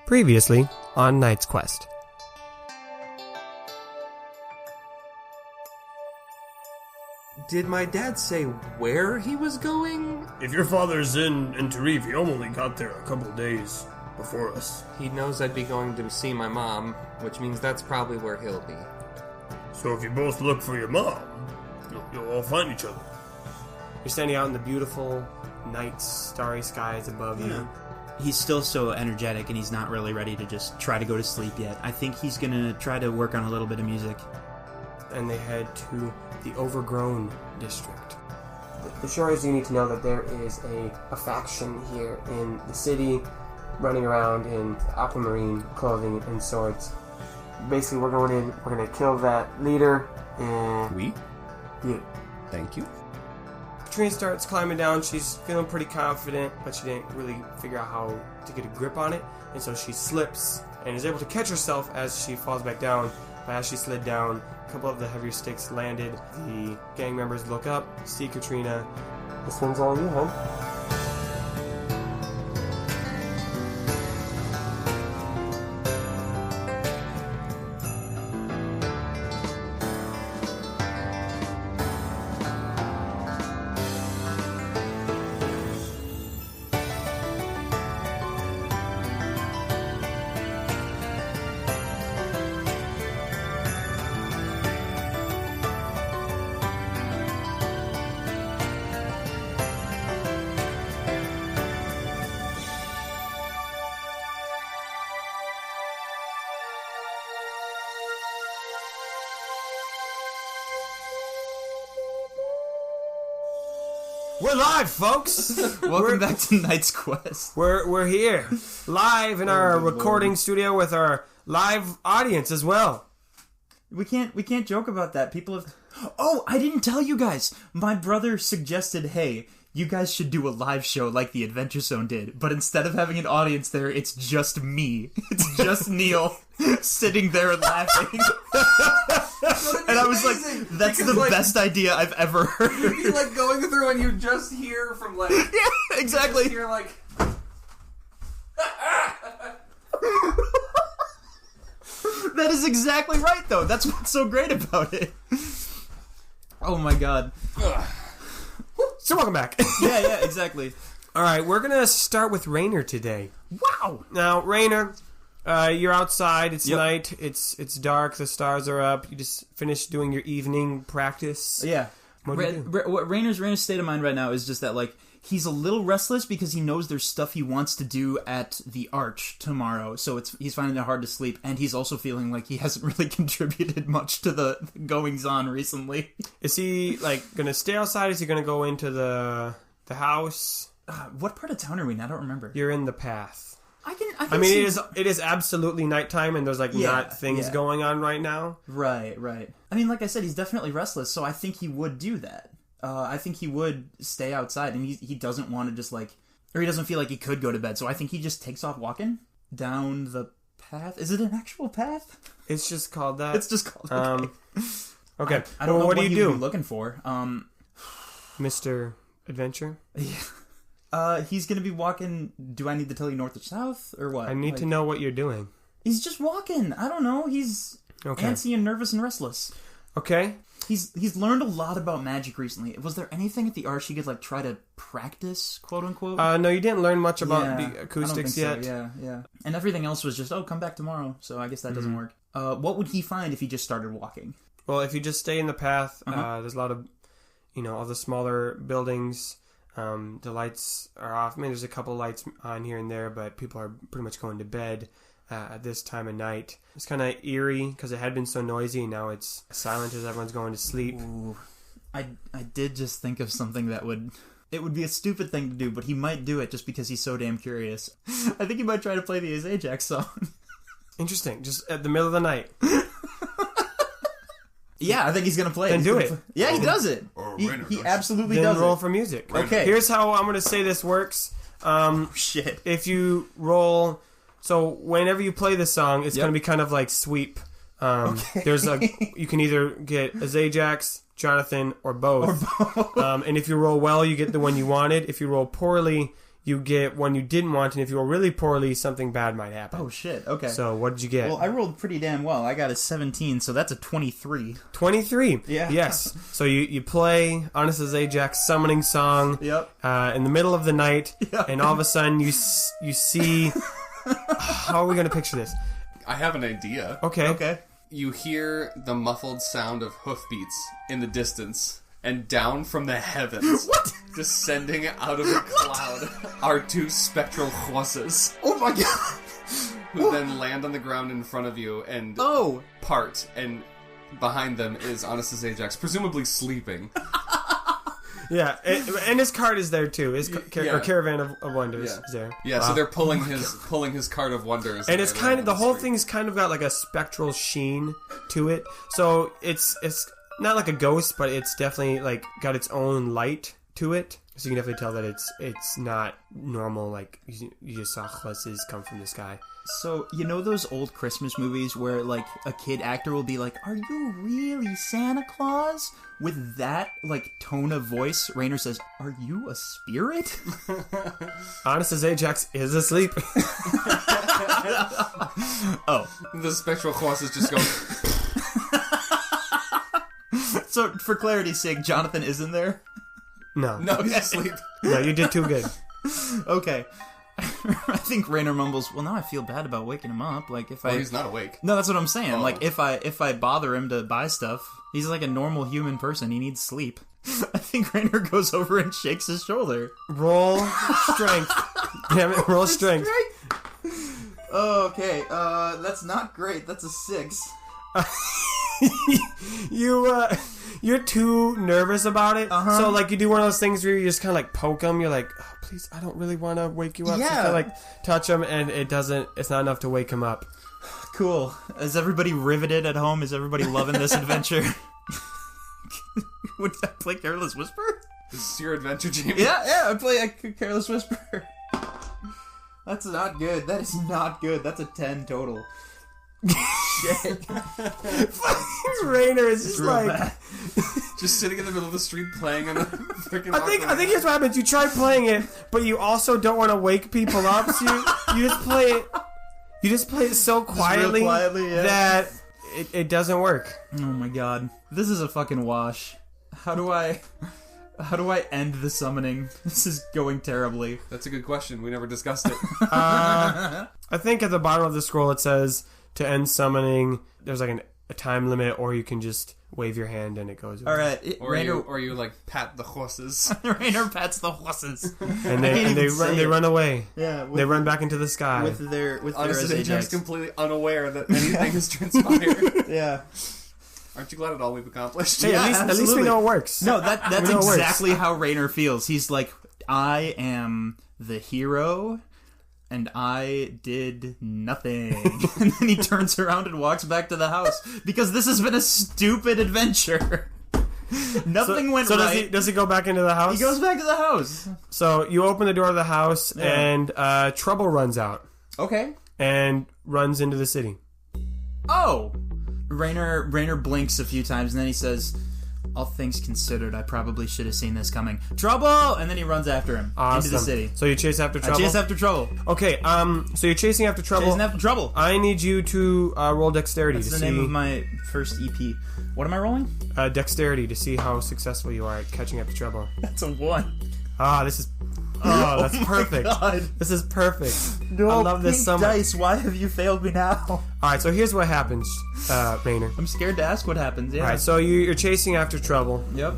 Previously on Knight's Quest. Did my dad say where he was going? If your father's in Tarif, he only got there a couple days before us. He knows I'd be going to see my mom, which means that's probably where he'll be. So if you both look for your mom, you'll all find each other. You're standing out in the beautiful night, starry skies above you. He's still so energetic, and he's not really ready to just try to go to sleep yet. I think he's going to try to work on a little bit of music. And they head to the Overgrown District. The sure is you need to know that there is a faction here in the city running around in aquamarine clothing and swords. Basically, we're going in, we're going to kill that leader, and... We? You. Thank you. Katrina starts climbing down. She's feeling pretty confident, but she didn't really figure out how to get a grip on it, and so she slips and is able to catch herself as she falls back down. But as she slid down, a couple of the heavier sticks landed. The gang members look up, see Katrina. This one's all you, huh? We're live, folks! Welcome back to Knight's Quest. We're here, live in our recording studio with our live audience as well. We can't joke about that. People have... Oh, I didn't tell you guys. My brother suggested, hey, you guys should do a live show like the Adventure Zone did, but instead of having an audience there, it's just me. It's just Neil sitting there and laughing. And I was like, that's the best idea I've ever heard. You'd be like going through and you just hear from like... Yeah, exactly. You're like... That is exactly right, though. That's what's so great about it. Oh my god. So welcome back. Yeah, exactly. Alright, we're gonna start with Rainer today. Wow! Now, Rainer, you're outside, it's Yep. night, it's dark, the stars are up, you just finished doing your evening practice. Yeah. What do you do? Rainer's state of mind right now is just that, like, he's a little restless because he knows there's stuff he wants to do at the Arch tomorrow, so he's finding it hard to sleep, and he's also feeling like he hasn't really contributed much to the goings-on recently. Is he, like, gonna stay outside? Is he gonna go into the house? What part of town are we in? I don't remember. You're in the path. I mean, see... it is absolutely nighttime, and there's, like, not things going on right now. Right. I mean, like I said, he's definitely restless, so I think he would do that. I think he would stay outside, and he doesn't want to just, like... Or he doesn't feel like he could go to bed, so I think he just takes off walking down the path. Is it an actual path? It's just called that. It's just called... Okay. I don't know what do he you do? would be looking for. Mr. Adventure? Yeah. He's gonna be walking... Do I need to tell you north or south, or what? I need to know what you're doing. He's just walking. I don't know. He's antsy and nervous and restless. Okay. He's learned a lot about magic recently. Was there anything at the Arch he could, like, try to practice, quote unquote? No, you didn't learn much about the acoustics yet. So. Yeah. And everything else was just, come back tomorrow. So I guess that doesn't work. What would he find if he just started walking? Well, if you just stay in the path, there's a lot of, all the smaller buildings. The lights are off. I mean, there's a couple lights on here and there, but people are pretty much going to bed at this time of night. It's kind of eerie because it had been so noisy, and now it's silent as everyone's going to sleep. Ooh. I did just think of something that would... It would be a stupid thing to do, but he might do it just because he's so damn curious. I think he might try to play the Ajax song. Interesting. Just at the middle of the night. Yeah, I think he's going to play it. Then do it. Yeah, he does it. He absolutely does it. Then roll for music. Okay. Here's how I'm going to say this works. Shit. If you roll... So whenever you play the song, it's going to be kind of like sweep. There's you can either get Ajax, Jonathan, or both. And if you roll well, you get the one you wanted. If you roll poorly, you get one you didn't want, and if you roll really poorly, something bad might happen. Oh, shit. Okay. So what did you get? Well, I rolled pretty damn well. I got a 17, so that's a 23. 23. Yeah. Yes. So you play Honest Ajax summoning song. Yep. In the middle of the night, Yep. and all of a sudden you see. How are we going to picture this? I have an idea. Okay. Okay. You hear the muffled sound of hoofbeats in the distance, and down from the heavens, descending out of a cloud, are two spectral horses. Oh my god. Who then land on the ground in front of you and part, and behind them is Honest Ajax, presumably sleeping. Yeah, and his card is there too. His Yeah. Caravan of Wonders Yeah. is there. Yeah, so they're pulling his card of wonders, And it's they kind land of the on whole street. thing's kind of got like a spectral sheen to it. So it's not like a ghost, but it's definitely like got its own light to it. So you can definitely tell that it's not normal. Like you just saw horses come from the sky. So, you know those old Christmas movies where, like, a kid actor will be like, "Are you really Santa Claus?" With that, like, tone of voice, Rainer says, "Are you a spirit?" Honest as Ajax is asleep. Oh. The spectral horses just go. So, for clarity's sake, Jonathan isn't there? No. No, he's asleep. No, you did too good. Okay. I think Rainer mumbles, "Well, now I feel bad about waking him up. Like, if He's not awake. No, that's what I'm saying. Oh. Like, if I bother him to buy stuff, he's like a normal human person. He needs sleep." I think Rainer goes over and shakes his shoulder. Roll strength. Damn it, roll strength. Oh, okay. That's not great. That's a 6. You're too nervous about it. So like you do one of those things where you just kind of like poke them. You're like, "Oh, please, I don't really want to wake you up." Yeah. So kind of like touch them, and it's not enough to wake him up. Cool. Is everybody riveted at home? Is everybody loving this adventure? Would I play Careless Whisper? This is your adventure, Jamie. Yeah, I play a Careless Whisper. That's not good. That is not good. That's a 10 total. Shit. Rainer is just Real like. bad. Just sitting in the middle of the street playing on a freaking. I think here's what happens. You try playing it, but you also don't want to wake people up. So you just play it. You just play it so quietly, quietly, yeah. that it doesn't work. Oh my god. This is a fucking wash. How do I end the summoning? This is going terribly. That's a good question. We never discussed it. I think at the bottom of the scroll it says to end summoning. There's like a time limit, or you can just wave your hand and it goes away. Alright, Or you like pat the horses. Rainer pats the horses. And can't they even say run. They it. run away. Yeah, They run back into the sky. with their Honest Ajax. Ajax completely unaware that anything has transpired. Yeah. Aren't you glad at all we've accomplished? Hey, Yeah, at least we absolutely. know it works. No, that's We know it works. exactly how Rainer feels. He's like, "I am the hero, and I did nothing." And then he turns around and walks back to the house because this has been a stupid adventure. Nothing went So right. does he go back into the house? He goes back to the house. So you open the door of the house, and Trouble runs out Okay. and runs into the city. Oh! Rainer blinks a few times and then he says, "All things considered, I probably should have seen this coming. Trouble!" And then he runs after him into the city. So you chase after Trouble? Chase after Trouble. Okay, so you're chasing after Trouble. Chasing after Trouble. I need you to roll Dexterity That's to the see name of my first EP. What am I rolling? Dexterity to see how successful you are at catching after Trouble. That's a 1. That's perfect. God. This is perfect. No, I love this pink so much. dice. Why have you failed me now? Alright, so here's what happens, Maynard. I'm scared to ask what happens. Yeah. Alright, so you're chasing after Trouble. Yep.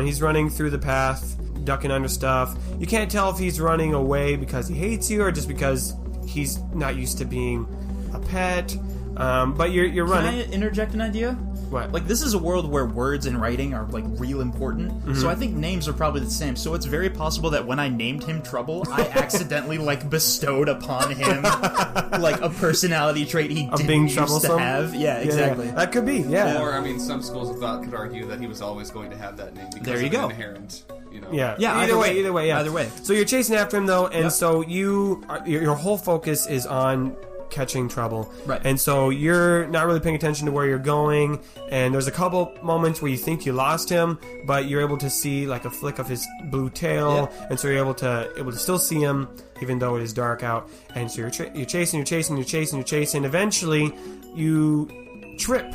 He's running through the path, ducking under stuff. You can't tell if he's running away because he hates you or just because he's not used to being a pet. But you're Can running. I interject an idea? What? Like, this is a world where words and writing are, like, real important. Mm-hmm. So I think names are probably the same. So it's very possible that when I named him Trouble, I accidentally, like, bestowed upon him, like, a personality trait he didn't being used to troublesome? have. Yeah, exactly. That could be, yeah. Or, I mean, some schools of thought could argue that he was always going to have that name because There you of go. an inherent, Yeah. Yeah, Either either way, yeah. Either way. So you're chasing after him though, and Yep. so your whole focus is on catching trouble. Right. And so you're not really paying attention to where you're going, and there's a couple moments where you think you lost him, but you're able to see like a flick of his blue tail, and so you're able to still see him even though it is dark out. And so you're chasing. Eventually, you trip.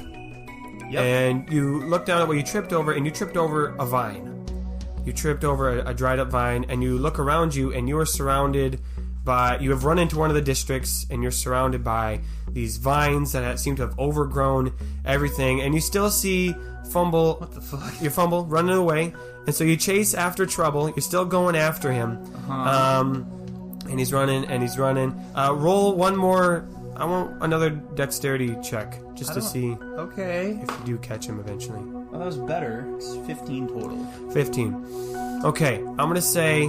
Yep. And you look down at what you tripped over, and you tripped over a vine. You tripped over a dried up vine, and you look around you, and you are surrounded by... You have run into one of the districts, and you're surrounded by these vines that seem to have overgrown everything, and you still see Fumble... What the fuck? You Fumble running away, and so you chase after Trouble. You're still going after him. And he's running, roll one more... I want another dexterity check, just to see Okay. if you do catch him eventually. Well, that was better. It's 15 total. 15. Okay, I'm gonna say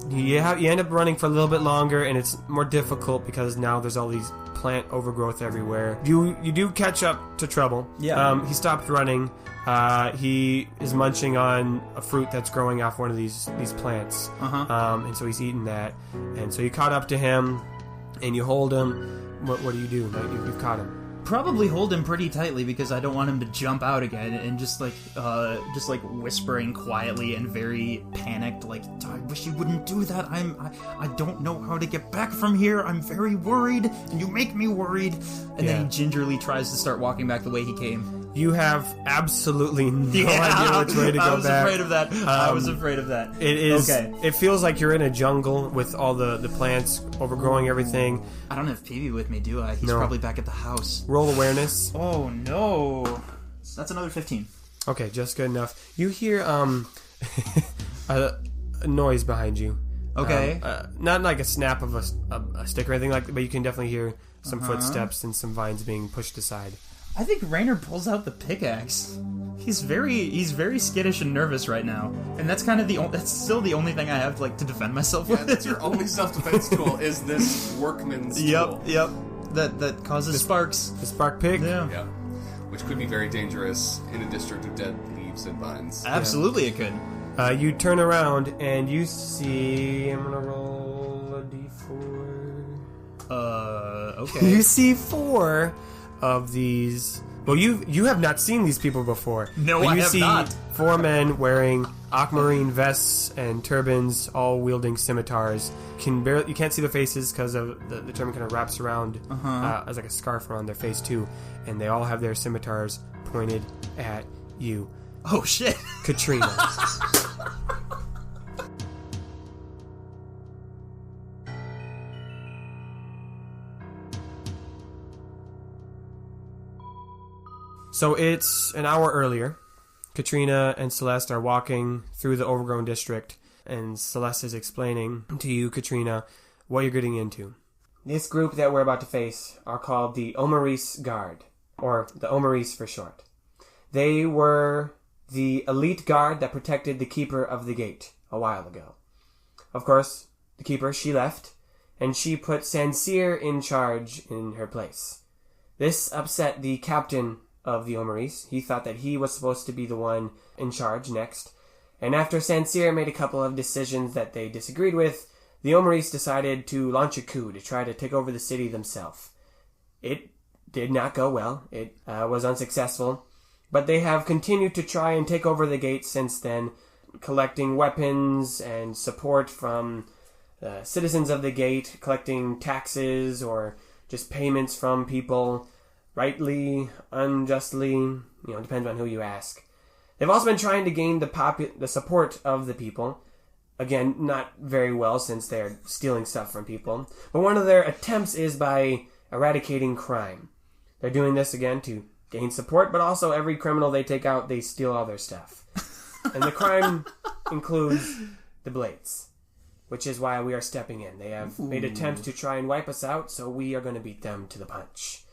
you end up running for a little bit longer, and it's more difficult because now there's all these plant overgrowth everywhere. You do catch up to Trouble. Yeah. He stopped running. He is munching on a fruit that's growing off one of these plants. And so he's eating that. And so you caught up to him, and you hold him. What do you do? You've caught him. Probably hold him pretty tightly because I don't want him to jump out again, and just whispering quietly and very panicked, like, I wish you wouldn't do that. I don't know how to get back from here. I'm very worried, and you make me worried. And then he gingerly tries to start walking back the way he came. You have absolutely no idea which way to go back. I was afraid of that. I was afraid of that. It is. Okay. It feels like you're in a jungle with all the plants overgrowing everything. I don't have Peavy with me, do I? He's No. probably back at the house. Roll awareness. Oh, no. That's another 15. Okay, just good enough. You hear a noise behind you. Okay. Not like a snap of a stick or anything like that, but you can definitely hear some footsteps and some vines being pushed aside. I think Rainer pulls out the pickaxe. He's very skittish and nervous right now, and that's kind of that's still the only thing I have to defend myself with. Yeah, that's your only self-defense tool is this workman's tool. Yep. That causes sparks. The spark pig. Yeah. Which could be very dangerous in a district of dead leaves and vines. Absolutely, it could. You turn around and you see. I'm gonna roll a d4. Okay. You see 4 of these. Well, you have not seen these people before. No, but I you have see not. 4 men wearing aquamarine vests and turbans, all wielding scimitars. You can't see their faces because of the turban kind of wraps around as like a scarf around their face too, and they all have their scimitars pointed at you. Oh shit, Katrina. So it's an hour earlier. Katrina and Celeste are walking through the overgrown district, and Celeste is explaining to you, Katrina, what you're getting into. This group that we're about to face are called the Omaris Guard, or the Omaris for short. They were the elite guard that protected the keeper of the gate a while ago. Of course, the keeper, she left, and she put Sansir in charge in her place. This upset the captain of the Omaris. He thought that he was supposed to be the one in charge next. And after Sansir made a couple of decisions that they disagreed with, the Omaris decided to launch a coup to try to take over the city themselves. It did not go well. It was unsuccessful. But they have continued to try and take over the gate since then, collecting weapons and support from citizens of the gate, collecting taxes or just payments from people, rightly, unjustly, depends on who you ask. They've also been trying to gain the support of the people. Again, not very well since they're stealing stuff from people. But one of their attempts is by eradicating crime. They're doing this again to gain support, but also every criminal they take out, they steal all their stuff. And the crime includes the Blades, which is why we are stepping in. They have made attempts to try and wipe us out, so we are going to beat them to the punch.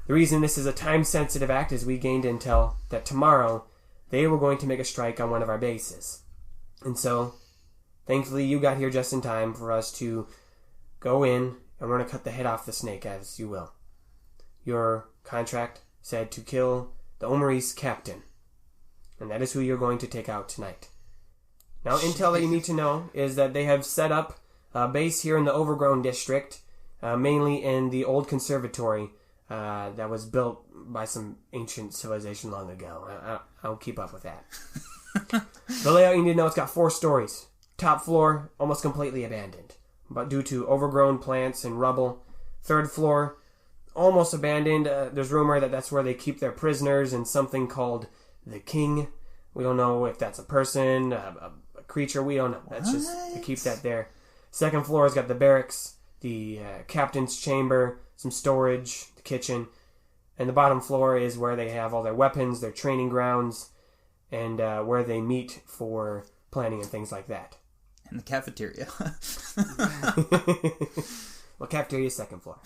The reason this is a time-sensitive act is we gained intel that tomorrow they were going to make a strike on one of our bases. And so, thankfully, you got here just in time for us to go in, and we're going to cut the head off the snake, as you will. Your contract said to kill the Omaris captain, and that is who you're going to take out tonight. Now, intel that you need to know is that they have set up a base here in the Overgrown district. mainly in the old conservatory that was built by some ancient civilization long ago. I don't keep up with that. The layout you need to know, it's got 4 stories. Top floor, almost completely abandoned, but due to overgrown plants and rubble. 3rd floor, almost abandoned. There's rumor that that's where they keep their prisoners and something called the King. We don't know if that's a person, a creature. We don't know. That's just, they keep that there. 2nd floor has got the barracks, the captain's chamber, some storage, the kitchen. And the bottom floor is where they have all their weapons, their training grounds, and where they meet for planning and things like that. And the cafeteria. Well, cafeteria is 2nd floor.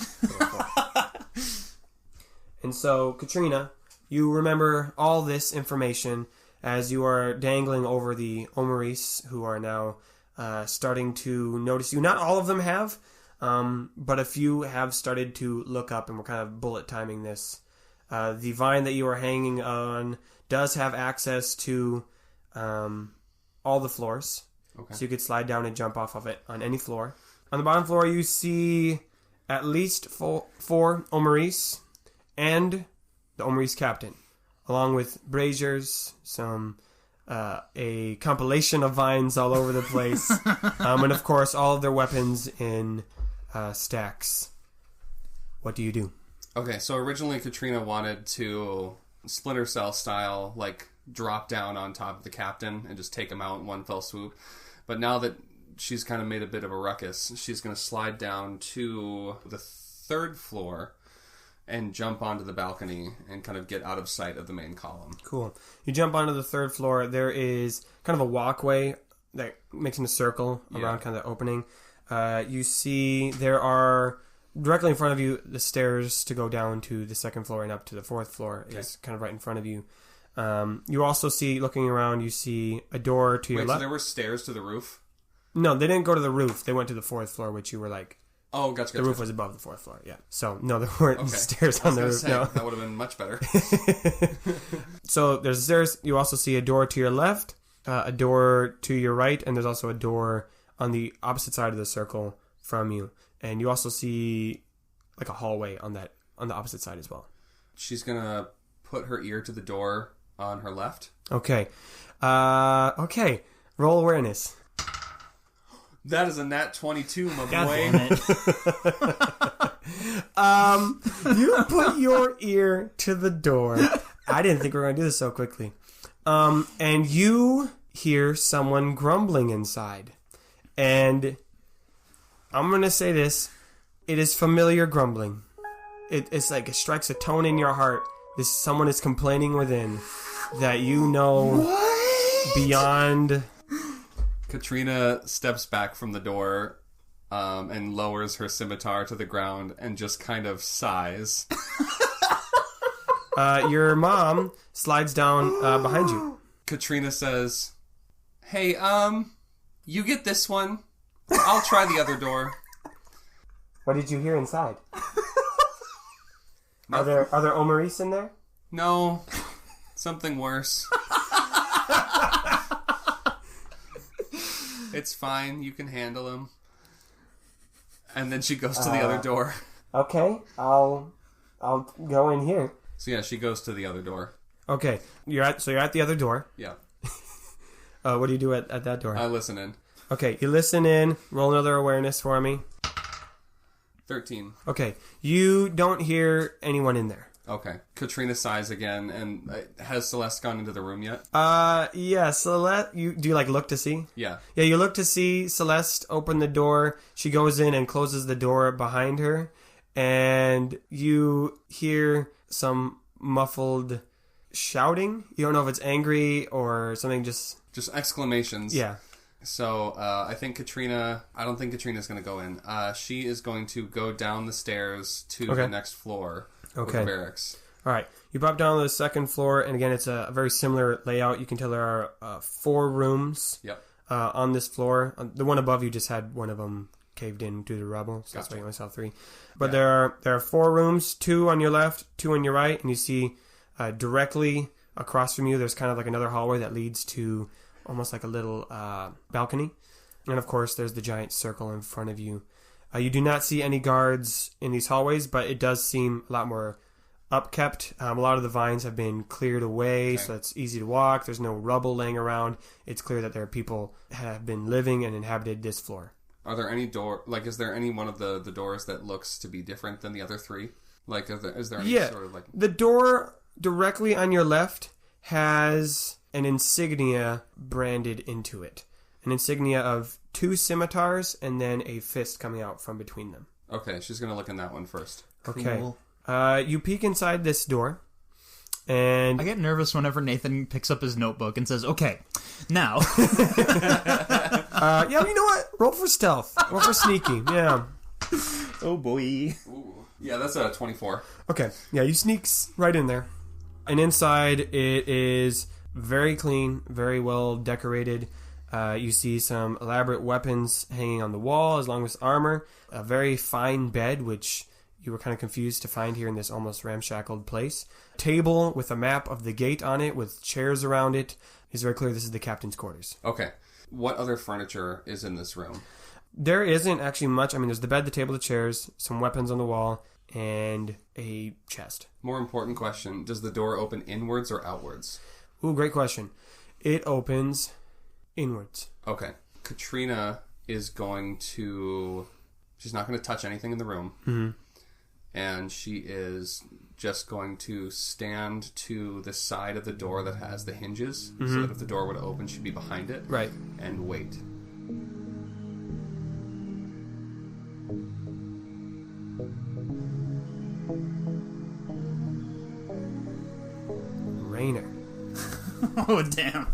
And so, Katrina, you remember all this information as you are dangling over the Omaris, who are now starting to notice you. Not all of them have, but a few have started to look up, and we're kind of bullet timing this. The vine that you are hanging on does have access to all the floors. Okay. So you could slide down and jump off of it on any floor. On the bottom floor, you see at least 4 Omaris and the Omaris captain, along with braziers, a compilation of vines all over the place, and of course all of their weapons in stacks. What do you do? Okay, so originally Katrina wanted to Splinter Cell style, like drop down on top of the captain and just take him out in one fell swoop. But now that she's kind of made a bit of a ruckus, she's going to slide down to the 3rd floor and jump onto the balcony and kind of get out of sight of the main column. Cool. You jump onto the 3rd floor. There is kind of a walkway that makes in a circle around kind of the opening. You see there are directly in front of you the stairs to go down to the 2nd floor and up to the 4th floor is kind of right in front of you. You also see, looking around, you see a door to your left. So there were stairs to the roof? No, they didn't go to the roof. They went to the 4th floor, which you were like... Oh, gotcha. The roof was above the 4th floor, yeah. So, no, there weren't stairs on the roof. No. That would have been much better. So, there's stairs. You also see a door to your left, a door to your right, and there's also a door on the opposite side of the circle from you. And you also see like a hallway on the opposite side as well. She's going to put her ear to the door on her left. Okay. Okay. Roll awareness. That is a nat 22, my God boy. damn it. You put your ear to the door. I didn't think we were going to do this so quickly. And you hear someone grumbling inside. And I'm going to say this. It is familiar grumbling. It's like it strikes a tone in your heart. Someone is complaining within that you know beyond... Katrina steps back from the door and lowers her scimitar to the ground and just kind of sighs. Your mom slides down behind you. Katrina says, "Hey, you get this one. I'll try the other door." What did you hear inside? Are there Omaris in there? No, something worse. It's fine. You can handle him. And then she goes to the other door. Okay, I'll go in here. So yeah, she goes to the other door. Okay, you're at the other door. Yeah. What do you do at that door? I listen in. Okay, you listen in. Roll another awareness for me. 13. Okay, you don't hear anyone in there. Okay. Katrina sighs again, and has Celeste gone into the room yet? Yeah, Celeste, do you like look to see? Yeah. Yeah, you look to see Celeste open the door. She goes in and closes the door behind her, and you hear some muffled shouting. You don't know if it's angry or something, just exclamations. Yeah. So, I don't think Katrina's going to go in. She is going to go down the stairs to the next floor. Okay. With the barracks. All right. You pop down to the 2nd floor, and again, it's a very similar layout. You can tell there are 4 rooms on this floor. The one above you just had one of them caved in due to rubble, so that's why you only saw 3. But there are 4 rooms, 2 on your left, 2 on your right, and you see directly across from you, there's kind of like another hallway that leads to almost like a little balcony. And of course, there's the giant circle in front of you. You do not see any guards in these hallways, but it does seem a lot more upkept. A lot of the vines have been cleared away, so it's easy to walk. There's no rubble laying around. It's clear that there are people have been living and inhabited this floor. Are there any is there any one of the doors that looks to be different than the other three? Like, is there any sort of like... The door directly on your left has an insignia branded into it. An insignia of 2 scimitars and then a fist coming out from between them. Okay, she's going to look in that one first. Okay. You peek inside this door, and... I get nervous whenever Nathan picks up his notebook and says, okay, now... yeah, you know what? Roll for stealth. Roll for sneaky, yeah. Oh, boy. Ooh. Yeah, that's a 24. Okay, yeah, you sneak right in there. And inside, it is very clean, very well decorated. You see some elaborate weapons hanging on the wall, along with armor. A very fine bed, which... you were kind of confused to find here in this almost ramshackled place. Table with a map of the gate on it with chairs around it. It's very clear this is the captain's quarters. Okay. What other furniture is in this room? There isn't actually much. I mean, there's the bed, the table, the chairs, some weapons on the wall, and a chest. More important question. Does the door open inwards or outwards? Ooh, great question. It opens inwards. Okay. Katrina is going to... she's not going to touch anything in the room. Mm-hmm. And she is just going to stand to the side of the door that has the hinges, so that if the door were to open, she'd be behind it. Right. And wait. Rainer. Oh, damn.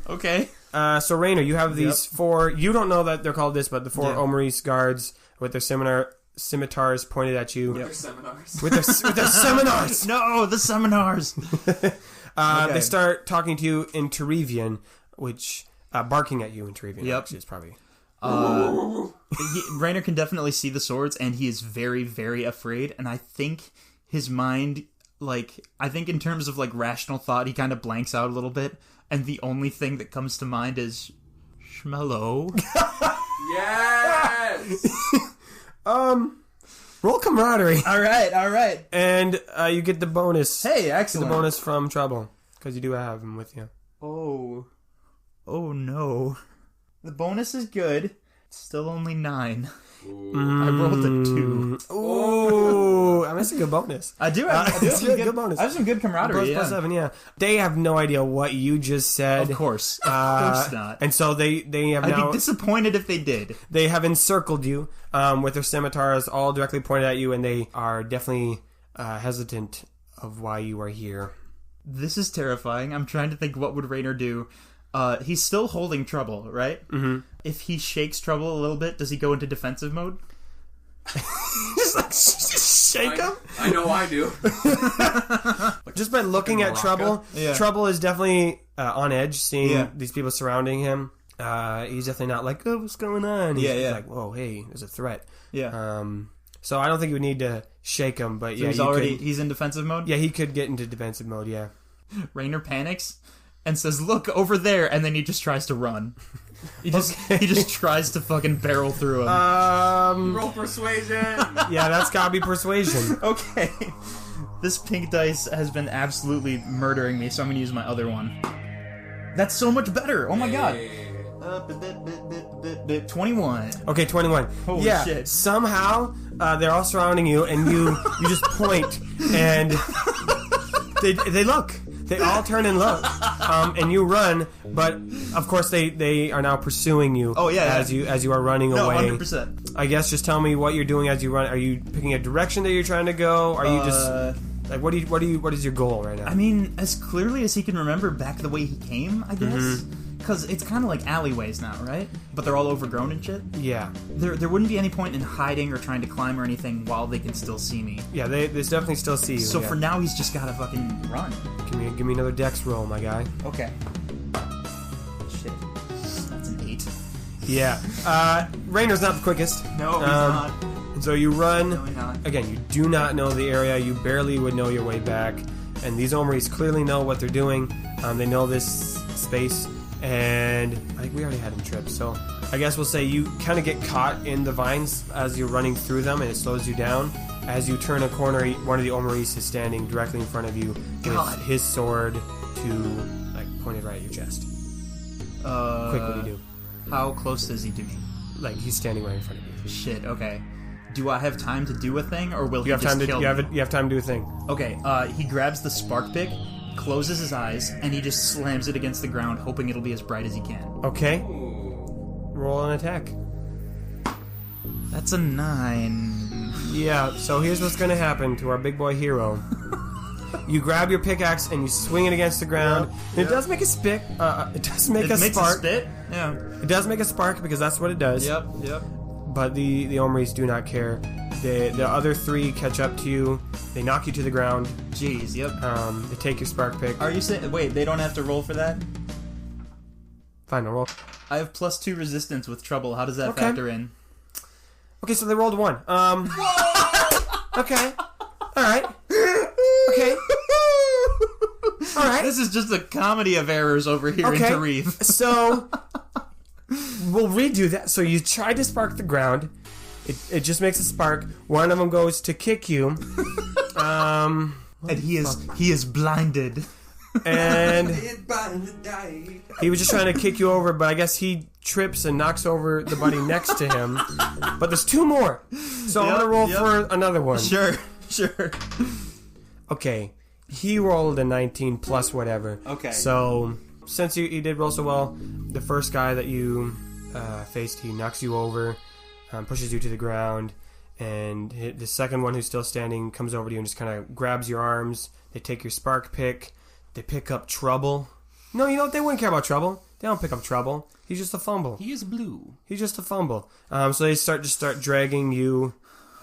Okay. So Rainer, you have these 4... you don't know that they're called this, but the 4 Omaris guards with their scimitars pointed at you. Their seminars. With their seminars! No, the seminars! They start talking to you in Terevian, which... barking at you in Terevian, actually, is probably... Rainer can definitely see the swords, and he is very, very afraid, and I think his mind, I think in terms of, rational thought, he kind of blanks out a little bit, and the only thing that comes to mind is... Schmello. Yes! Roll camaraderie. All right. And you get the bonus. Hey, excellent. The bonus from trouble, because you do have him with you. Oh no. The bonus is good. It's still only 9. I rolled a 2. Ooh, I mean, that's a good bonus. I do have good bonus. I have some good camaraderie. Plus 7, yeah. They have no idea what you just said. Of course not. And so they have I'd now... be disappointed if they did. They have encircled you with their scimitars all directly pointed at you, and they are definitely hesitant of why you are here. This is terrifying. I'm trying to think what would Rainer do. He's still holding Trouble, right? Mm-hmm. If he shakes Trouble a little bit, does he go into defensive mode? just shake him? I know I do. Just by looking at Trouble, Trouble is definitely on edge, seeing these people surrounding him. He's definitely not like, oh, what's going on? He's like, whoa, hey, there's a threat. Yeah. So I don't think you would need to shake him, but so he's in defensive mode? Yeah, he could get into defensive mode, yeah. Rainer panics and says, look, over there, and then he just tries to run. He just tries to fucking barrel through him. Roll persuasion. Yeah, that's gotta be persuasion. Okay. This pink dice has been absolutely murdering me, so I'm gonna use my other one. That's so much better! Oh my god. 21. Okay, 21. Holy shit. Somehow, they're all surrounding you, and you just point, and they look. They all turn and look, and you run. But of course, they are now pursuing you. Oh yeah, as you are running away. 100%. I guess just tell me what you're doing as you run. Are you picking a direction that you're trying to go? Are you just like what is your goal right now? I mean, as clearly as he can remember back the way he came, I guess. Because it's kind of like alleyways now, right? But they're all overgrown and shit. Yeah. There wouldn't be any point in hiding or trying to climb or anything while they can still see me. Yeah, they definitely still see you. So for now, he's just gotta fucking run. Give me another dex roll, my guy. Okay. Shit. That's an 8. Yeah. Rainer's not the quickest. No, he's not. And so you run. No, he's not. Again, you do not know the area. You barely would know your way back. And these Omaris clearly know what they're doing. They know this space. And I think we already had him tripped, so I guess we'll say you kind of get caught in the vines as you're running through them, and it slows you down. As you turn a corner, one of the Omaris is standing directly in front of you with his sword pointed right at your chest. Quick, what do you do? How close is he to me? Like, he's standing right in front of you. Shit, okay. Do I have time to do a thing, or will You have he just time to kill me? you have time to do a thing. Okay, he grabs the spark pick, closes his eyes, and he just slams it against the ground, hoping it'll be as bright as he can. Okay. Roll an attack. That's a 9. Yeah, so here's what's gonna happen to our big boy hero. You grab your pickaxe and you swing it against the ground. It does make a spick. It does make a makes spark. a spit? Yeah. It does make a spark because that's what it does. Yep. But the Omaris do not care. The other 3 catch up to you. They knock you to the ground. Jeez, yep. They take your spark pick. Are you saying... Wait, they don't have to roll for that? Fine, I'll roll. I have +2 resistance with trouble. How does that Okay. factor in? Okay, so they rolled 1. Okay. Alright. Okay. Alright. This is just a comedy of errors over here in Tarif. So, we'll redo that. So you try to spark the ground. It just makes a spark. One of them goes to kick you. And he is blinded. And he was just trying to kick you over, but I guess he trips and knocks over the buddy next to him. But there's 2 more. So I'm going to roll for another one. Sure. Okay. He rolled a 19 plus whatever. Okay. So, since you did roll so well, the first guy that you faced, he knocks you over, pushes you to the ground, and the second one who's still standing comes over to you and just kind of grabs your arms. They take your spark pick. They pick up Trouble. No, you know what? They wouldn't care about Trouble. They don't pick up Trouble. He's just a fumble. He is blue. He's just a fumble. So they start dragging you.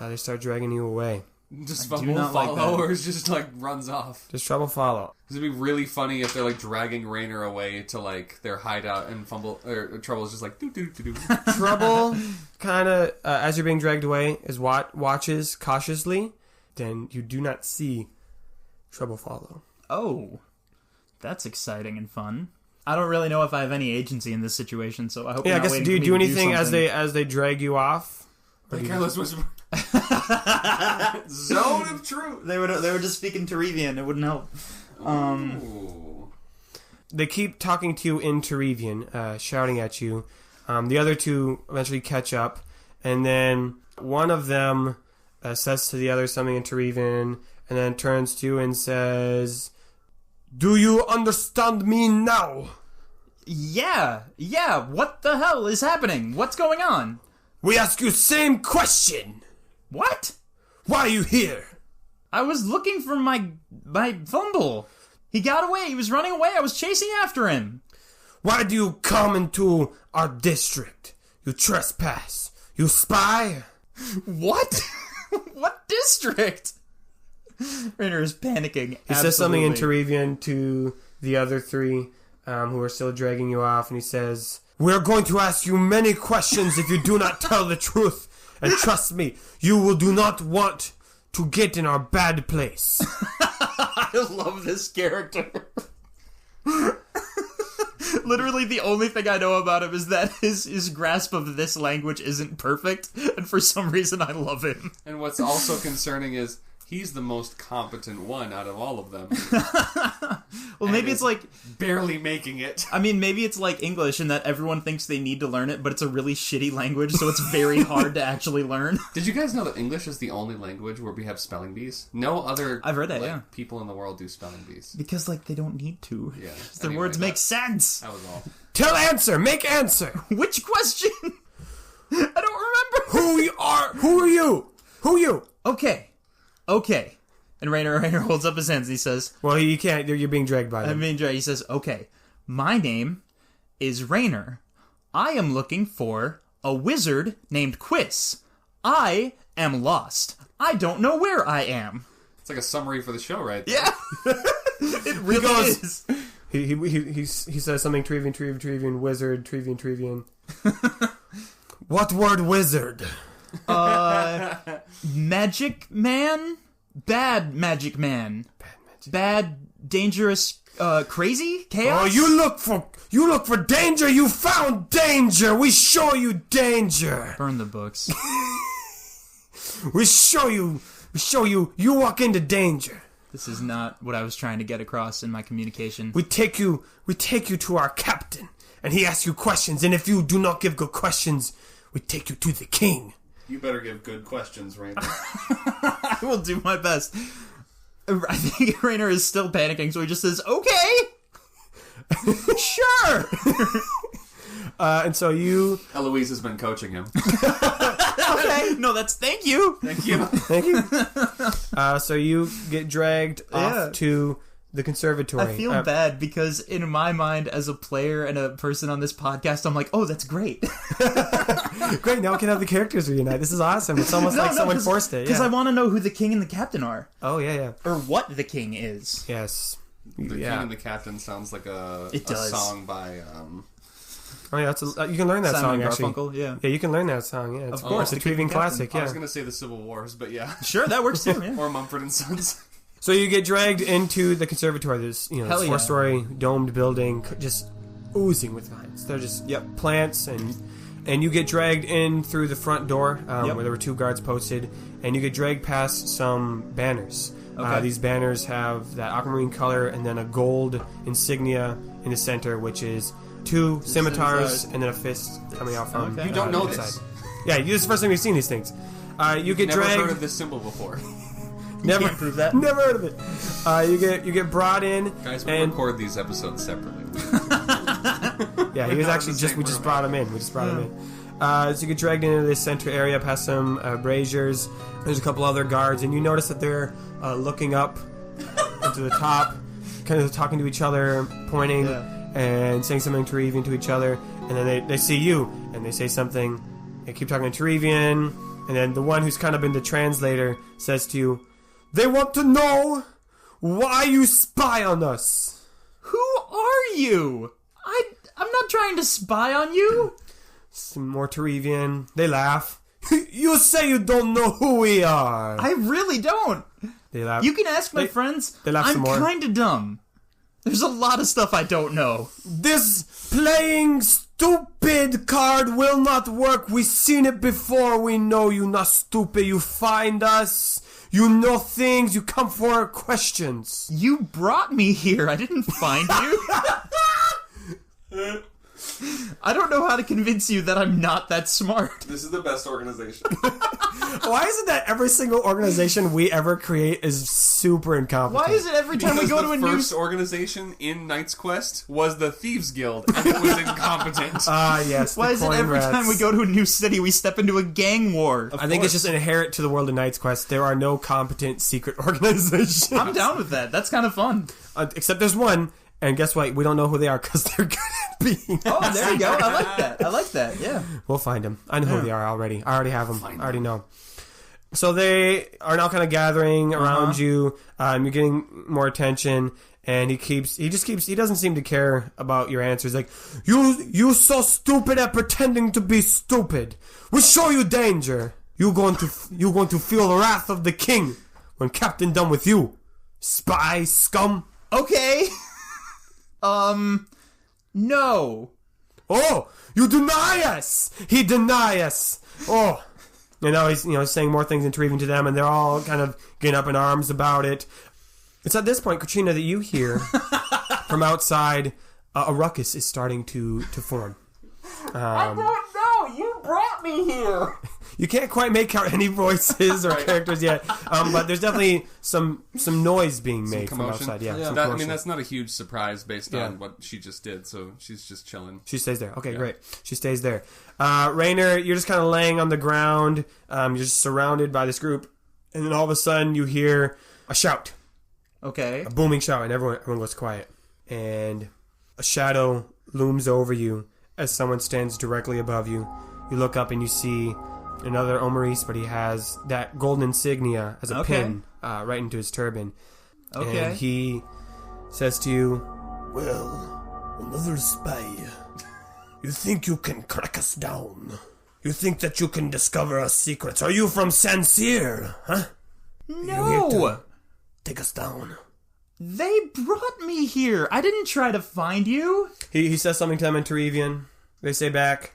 They start dragging you away. Just do fumble, not like follow, that. or just like runs off. Does Trouble follow? It'd be really funny if they're like dragging Rainer away to like their hideout, and fumble or Trouble's just like doo doo doo doo. Trouble kind of as you're being dragged away is watches cautiously. Then you do not see Trouble follow. Oh, that's exciting and fun. I don't really know if I have any agency in this situation, so I hope. Yeah, you're I not guess waiting do for you me do to anything as something. they drag you off? The careless whisper. Zone of truth. They were just speaking Terevian. It wouldn't help. Ooh. They keep talking to you in Terevian, shouting at you. The other 2 eventually catch up, and then one of them says to the other something in Terevian, and then turns to you and says, "Do you understand me now?" Yeah. What the hell is happening? What's going on? We ask you same question. What? Why are you here? I was looking for my fumble. He got away. He was running away. I was chasing after him. Why do you come into our district? You trespass. You spy. What? What district? Rainer is panicking. He says something in Terevian to the other 3 who are still dragging you off, and he says, "We're going to ask you many questions if you do not tell the truth. And trust me, you will do not want to get in our bad place." I love this character. Literally the only thing I know about him is that his grasp of this language isn't perfect, and for some reason I love him. And what's also concerning is he's the most competent one out of all of them. Well, maybe it's like... barely making it. I mean, maybe it's like English in that everyone thinks they need to learn it, but it's a really shitty language, so it's very hard to actually learn. Did you guys know that English is the only language where we have spelling bees? No other I've heard that, yeah. people in the world do spelling bees. Because, like, they don't need to. Yeah. Their Anyway, words make sense. That was all. Tell answer. Make answer. Which question? I don't remember. Who you are? Who are you? Who you? Okay. And Rainer holds up his hands and he says, Well, you can't. You're being dragged by them. he says, okay, my name is Rainer. I am looking for a wizard named Quiz. I am lost. I don't know where I am. It's like a summary for the show, right there. Yeah. It really is. He says something Trevian, wizard, Trevian. What word wizard? Magic man? Bad magic man. bad, dangerous, crazy chaos? Oh, you look for danger. You found danger. We show you danger. Burn the books. We show you. You walk into danger. This is not what I was trying to get across in my communication. We take you to our captain, and he asks you questions. And if you do not give good questions, we take you to the king. You better give good questions, Rainer. I will do my best. I think Rainer is still panicking, so he just says, "Okay, sure." And so you... Eloise has been coaching him. Okay, no, that's thank you. Thank you. Thank you. So you get dragged off to the conservatory. I feel bad because in my mind, as a player and a person on this podcast, I'm like, "Oh, that's great." Great, now we can have the characters reunite. This is awesome. It's almost like someone forced it. Because Yeah. I want to know who the king and the captain are. Oh, yeah. Or what the king is. Yes. The King and the Captain sounds like a song by... Oh, yeah, you can learn that Simon song, actually. Garfunkel, yeah. Yeah, you can learn that song, yeah. Of course, It's a the King Tweeving and Captain. classic, I yeah. was going to say the Civil Wars, but yeah. Sure, that works too, yeah. Or Mumford and Sons. So you get dragged into the conservatory. There's, this Hell yeah. 4-story domed building, just oozing with vines. They're just plants, and you get dragged in through the front door where there were 2 guards posted, and you get dragged past some banners. Okay. These banners have that aquamarine color and then a gold insignia in the center, which is 2 scimitars and then a fist coming out from. Okay. You don't know the this. side. Yeah, this is the first time you've seen these things. You get Never dragged. heard of this symbol before. Never can't prove that. Never heard of it. You get brought in. Guys, we and record these episodes separately. yeah, he was Not actually in the just same we just room. brought him in. So you get dragged into this center area past some braziers. There's a couple other guards, and you notice that they're looking up into the top, kind of talking to each other, pointing and saying something Terevian to each other. And then they see you, and they say something. They keep talking to Terevian, and then the one who's kind of been the translator says to you, "They want to know why you spy on us." Who are you? I'm not trying to spy on you. Some more Terevian. They laugh. You say you don't know who we are. I really don't. They laugh. You can ask my friends. they laugh I'm some more. kind of dumb. There's a lot of stuff I don't know. This playing stupid card will not work. We seen it before. We know you not stupid. You find us. You know things. You come for our questions. You brought me here. I didn't find you. I don't know how to convince you that I'm not that smart. This is the best organization. Why is it that every single organization we ever create is super incompetent? Why is it every time we go to a the new... first organization in Knight's Quest was the Thieves Guild, and it was incompetent. Yes. Why the is it coin every rats. time we go to a new city we step into a gang war? I think it's just inherent to the world of Knight's Quest. There are no competent secret organizations. I'm down with that. That's kind of fun. Except there's one, and guess what? We don't know who they are because they're good at being. Oh, there you go. I like that. Yeah. We'll find them. I know who they are already. I already have them. I already know. So they are now kind of gathering around you. You're getting more attention, and he doesn't seem to care about your answers. Like, you so stupid at pretending to be stupid. We'll show you danger. You're going to feel the wrath of the king when Captain done with you. Spy scum. Okay. No. Oh, you deny us! He deny us! Oh. And now he's, saying more things and Terevian to them, and they're all kind of getting up in arms about it. It's at this point, Katrina, that you hear from outside a ruckus is starting to form. I don't know. You brought me here. You can't quite make out any voices or characters yet, but there's definitely some noise being made from commotion. outside. Yeah, some I commotion. mean, that's not a huge surprise based on what she just did, so she's just chilling. She stays there. Okay, great. She stays there. Rainer, you're just kind of laying on the ground. You're just surrounded by this group. And then all of a sudden you hear a shout. Okay. A booming shout, and everyone goes quiet. And a shadow looms over you as someone stands directly above you. You look up and you see another Omaris, but he has that golden insignia as a pin right into his turban. Okay. And he says to you, "Well, another spy. You think you can crack us down? You think that you can discover our secrets? Are you from Saint Cyr, huh? No. Take us down. They brought me here. I didn't try to find you. He says something to them in Terevian. They say back.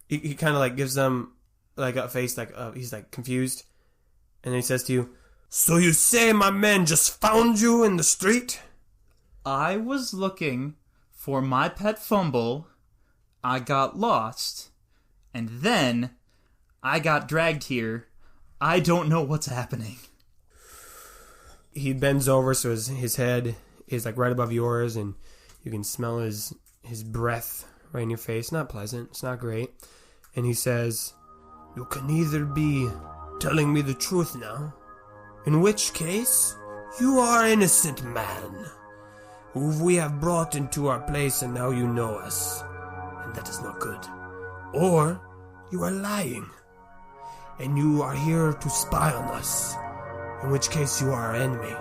He kind of like gives them like a face like he's like confused. And then he says to you, "So you say my men just found you in the street?" I was looking for my pet fumble. I got lost. And then I got dragged here. I don't know what's happening. He bends over so his head is like right above yours, and you can smell his breath right in your face. Not pleasant. It's not great. And he says, "You can either be telling me the truth now, in which case you are innocent man, who we have brought into our place and now you know us, and that is not good. Or you are lying, and you are here to spy on us, in which case you are our enemy,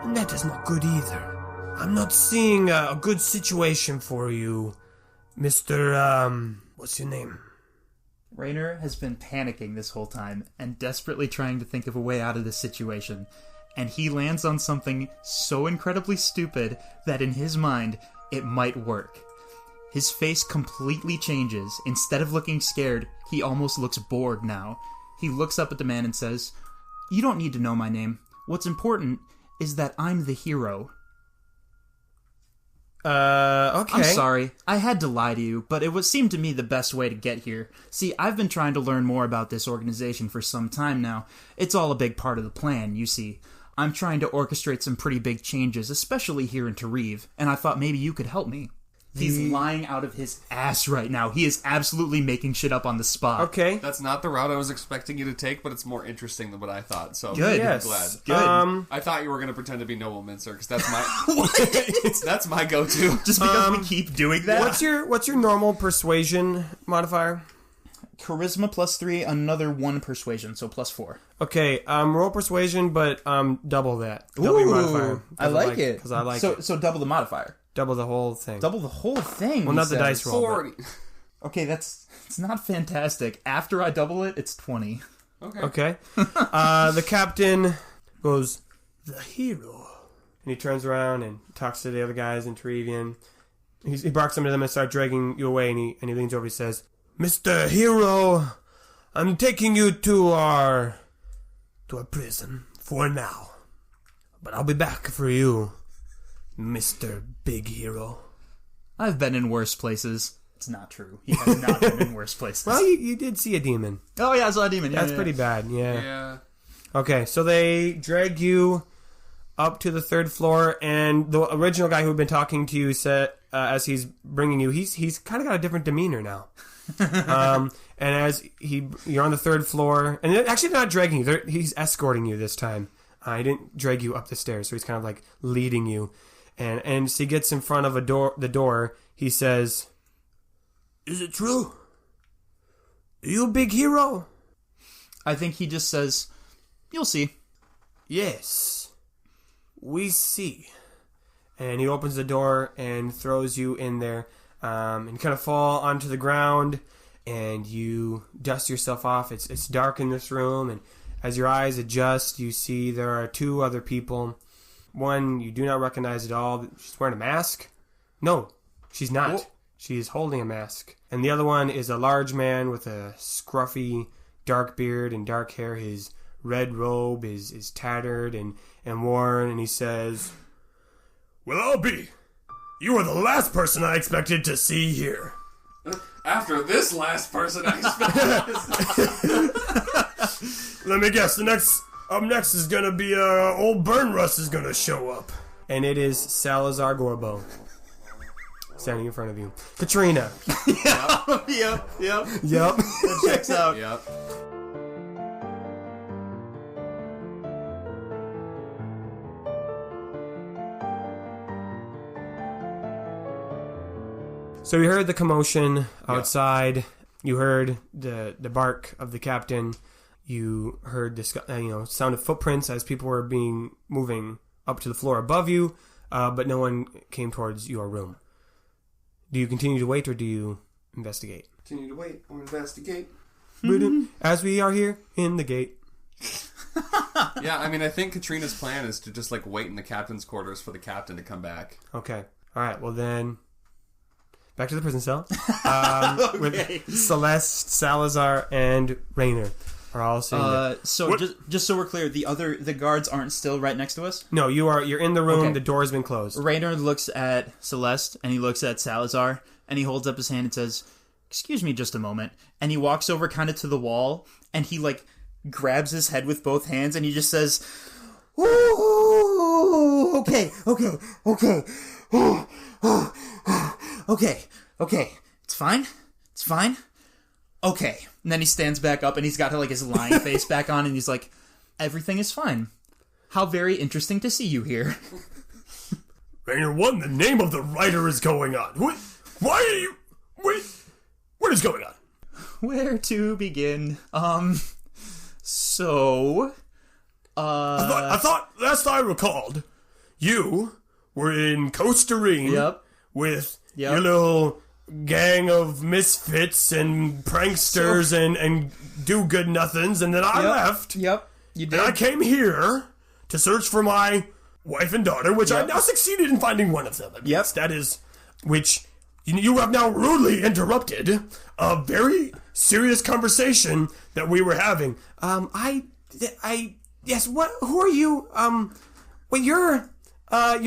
and that is not good either. I'm not seeing a good situation for you, Mr. What's your name?" Rainer has been panicking this whole time and desperately trying to think of a way out of this situation. And he lands on something so incredibly stupid that in his mind, it might work. His face completely changes. Instead of looking scared, he almost looks bored now. He looks up at the man and says, "You don't need to know my name. What's important is that I'm the hero." Okay. I'm sorry. I had to lie to you, but it seemed to me the best way to get here. See, I've been trying to learn more about this organization for some time now. It's all a big part of the plan, you see. I'm trying to orchestrate some pretty big changes, especially here in Tareve, and I thought maybe you could help me. He's lying out of his ass right now. He is absolutely making shit up on the spot. Okay. That's not the route I was expecting you to take, but it's more interesting than what I thought. So Good. Yes. I'm glad. Good. I thought you were going to pretend to be Noble Mincer because that's my that's my go-to. Just because we keep doing that? What's your normal persuasion modifier? Charisma +3, another 1 persuasion, so +4. Okay, roll persuasion, but double that. Double your modifier. I like it. Because I like so, it. So double the modifier. Double the whole thing. Double the whole thing. Well, he not the says. dice roll. 40. Okay, it's not fantastic. After I double it, it's 20. Okay. The captain goes, "The hero." And he turns around and talks to the other guys in Terevian. He barks them to them and starts dragging you away, and he leans over and he says, "Mr. Hero, I'm taking you to our prison for now. But I'll be back for you, Mr. Big Hero." I've been in worse places. It's not true. He has not been in worse places. Well, you did see a demon. Oh, yeah, I saw a demon. Yeah, That's pretty bad, yeah. Yeah. Okay, so they drag you up to the 3rd floor, and the original guy who had been talking to you said, as he's bringing you, he's kind of got a different demeanor now. And as you're on the 3rd floor, and actually they're not dragging you, he's escorting you this time. He didn't drag you up the stairs, so he's kind of like leading you. And as he gets in front of the door, he says, "Is it true? Are you a big hero?" I think he just says, "You'll see." "Yes, we see." And he opens the door and throws you in there. And you kind of fall onto the ground, and you dust yourself off. It's dark in this room, and as your eyes adjust, you see there are 2 other people. One you do not recognize at all. She's wearing a mask. No, she's not. Oh. She's holding a mask. And the other one is a large man with a scruffy dark beard and dark hair. His red robe is tattered and worn, and he says, "Well, I'll be. You are the last person I expected to see here." After this last person I expected. "Let me guess, up next is gonna be old Burn Rust is gonna show up." And it is Salazar Gorbo standing in front of you. Katrina. Yep. Yep. That checks out. Yep. So you heard the commotion outside. You heard the bark of the captain. You heard the sound of footprints as people were moving up to the floor above you, but no one came towards your room. Do you continue to wait, or do you investigate? Continue to wait or investigate. As we are here in the gate. Yeah, I mean, I think Katrina's plan is to just, like, wait in the captain's quarters for the captain to come back. Okay. All right. Well, then, back to the prison cell. With Celeste, Salazar, and Rainer are all sitting there. So just so we're clear, the guards aren't still right next to us? No, you're in the room. Okay. The door's been closed. Rainer looks at Celeste, and he looks at Salazar, and he holds up his hand and says, "Excuse me just a moment." And he walks over kind of to the wall, and he, like, grabs his head with both hands, and he just says, "Ooh, okay, it's fine, okay." And then he stands back up, and he's got, like, his lion face back on, and he's like, "Everything is fine. How very interesting to see you here." Rainer 1, the name of the writer is going on. Why are you... Wait, what is going on? Where to begin? So... I thought, last I recalled, you were in Costa Rica Yep. with Yep. your little gang of misfits and pranksters and do-good-nothings, and then I left, Yep. You did. and I came here to search for my wife and daughter, which I've now succeeded in finding one of them. I mean, Yep. That is, which you have now rudely interrupted a very serious conversation that we were having. Yes. What? Who are you? Well, you're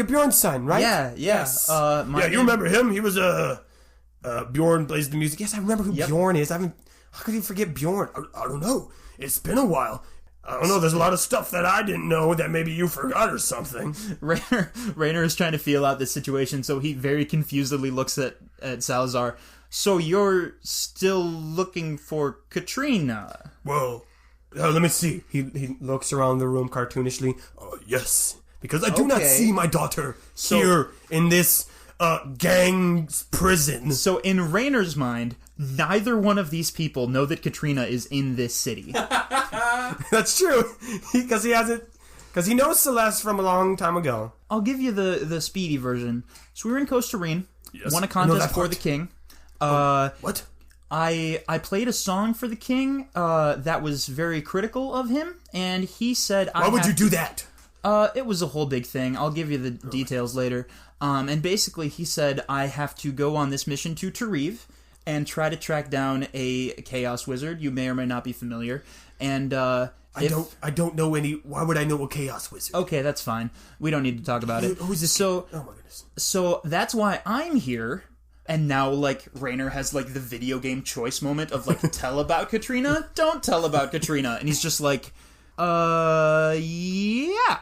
Bjorn's son, right? Yeah. Yes. Yeah, you remember him? He was Bjorn plays the music. Yes, I remember who Bjorn is. How could you forget Bjorn? I don't know. It's been a while. I don't know. There's a lot of stuff that I didn't know that maybe you forgot or something. Rainer is trying to feel out this situation, so he very confusedly looks at Salazar. So you're still looking for Katrina? Well, let me see. He looks around the room cartoonishly. Yes, because I do not Okay. see my daughter here in this gang's prison. So in Rainer's mind, neither one of these people know that Katrina is in this city. That's true. Because he knows Celeste from a long time ago. I'll give you the speedy version. So we were in Costa Rica, won a I know contest that for part. the king. What? I played a song for the king that was very critical of him, and he said, Why would you do that? It was a whole big thing. I'll give you the details later. And basically, he said, I have to go on this mission to Tariv and try to track down a chaos wizard. You may or may not be familiar. And I don't know any. Why would I know a chaos wizard? Okay, that's fine. We don't need to talk about it. Who's this? So, Oh my goodness. so that's why I'm here. And now, like, Rainer has, like, the video game choice moment of, like, tell about Katrina, don't tell about Katrina. And he's just like, yeah.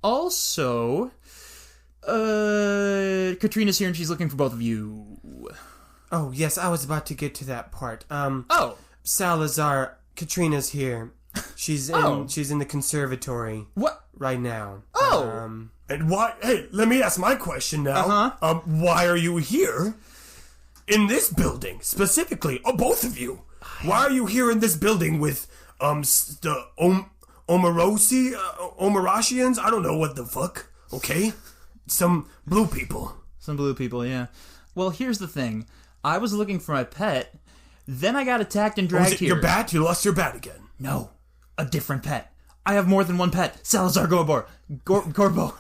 Also, Katrina's here and she's looking for both of you. Oh, yes, I was about to get to that part. Oh. Salazar, Katrina's here. She's in the conservatory What? right now. Oh. And why? Hey, let me ask my question now. Why are you here in this building specifically? Oh, both of you. Why are you here in this building with the Omarashians? I don't know what the fuck. Okay, some blue people. Some blue people, yeah. Well, here's the thing. I was looking for my pet, then I got attacked and dragged Was it here. your bat? You lost your bat again. No, a different pet. I have more than one pet. Salazar Gorbo.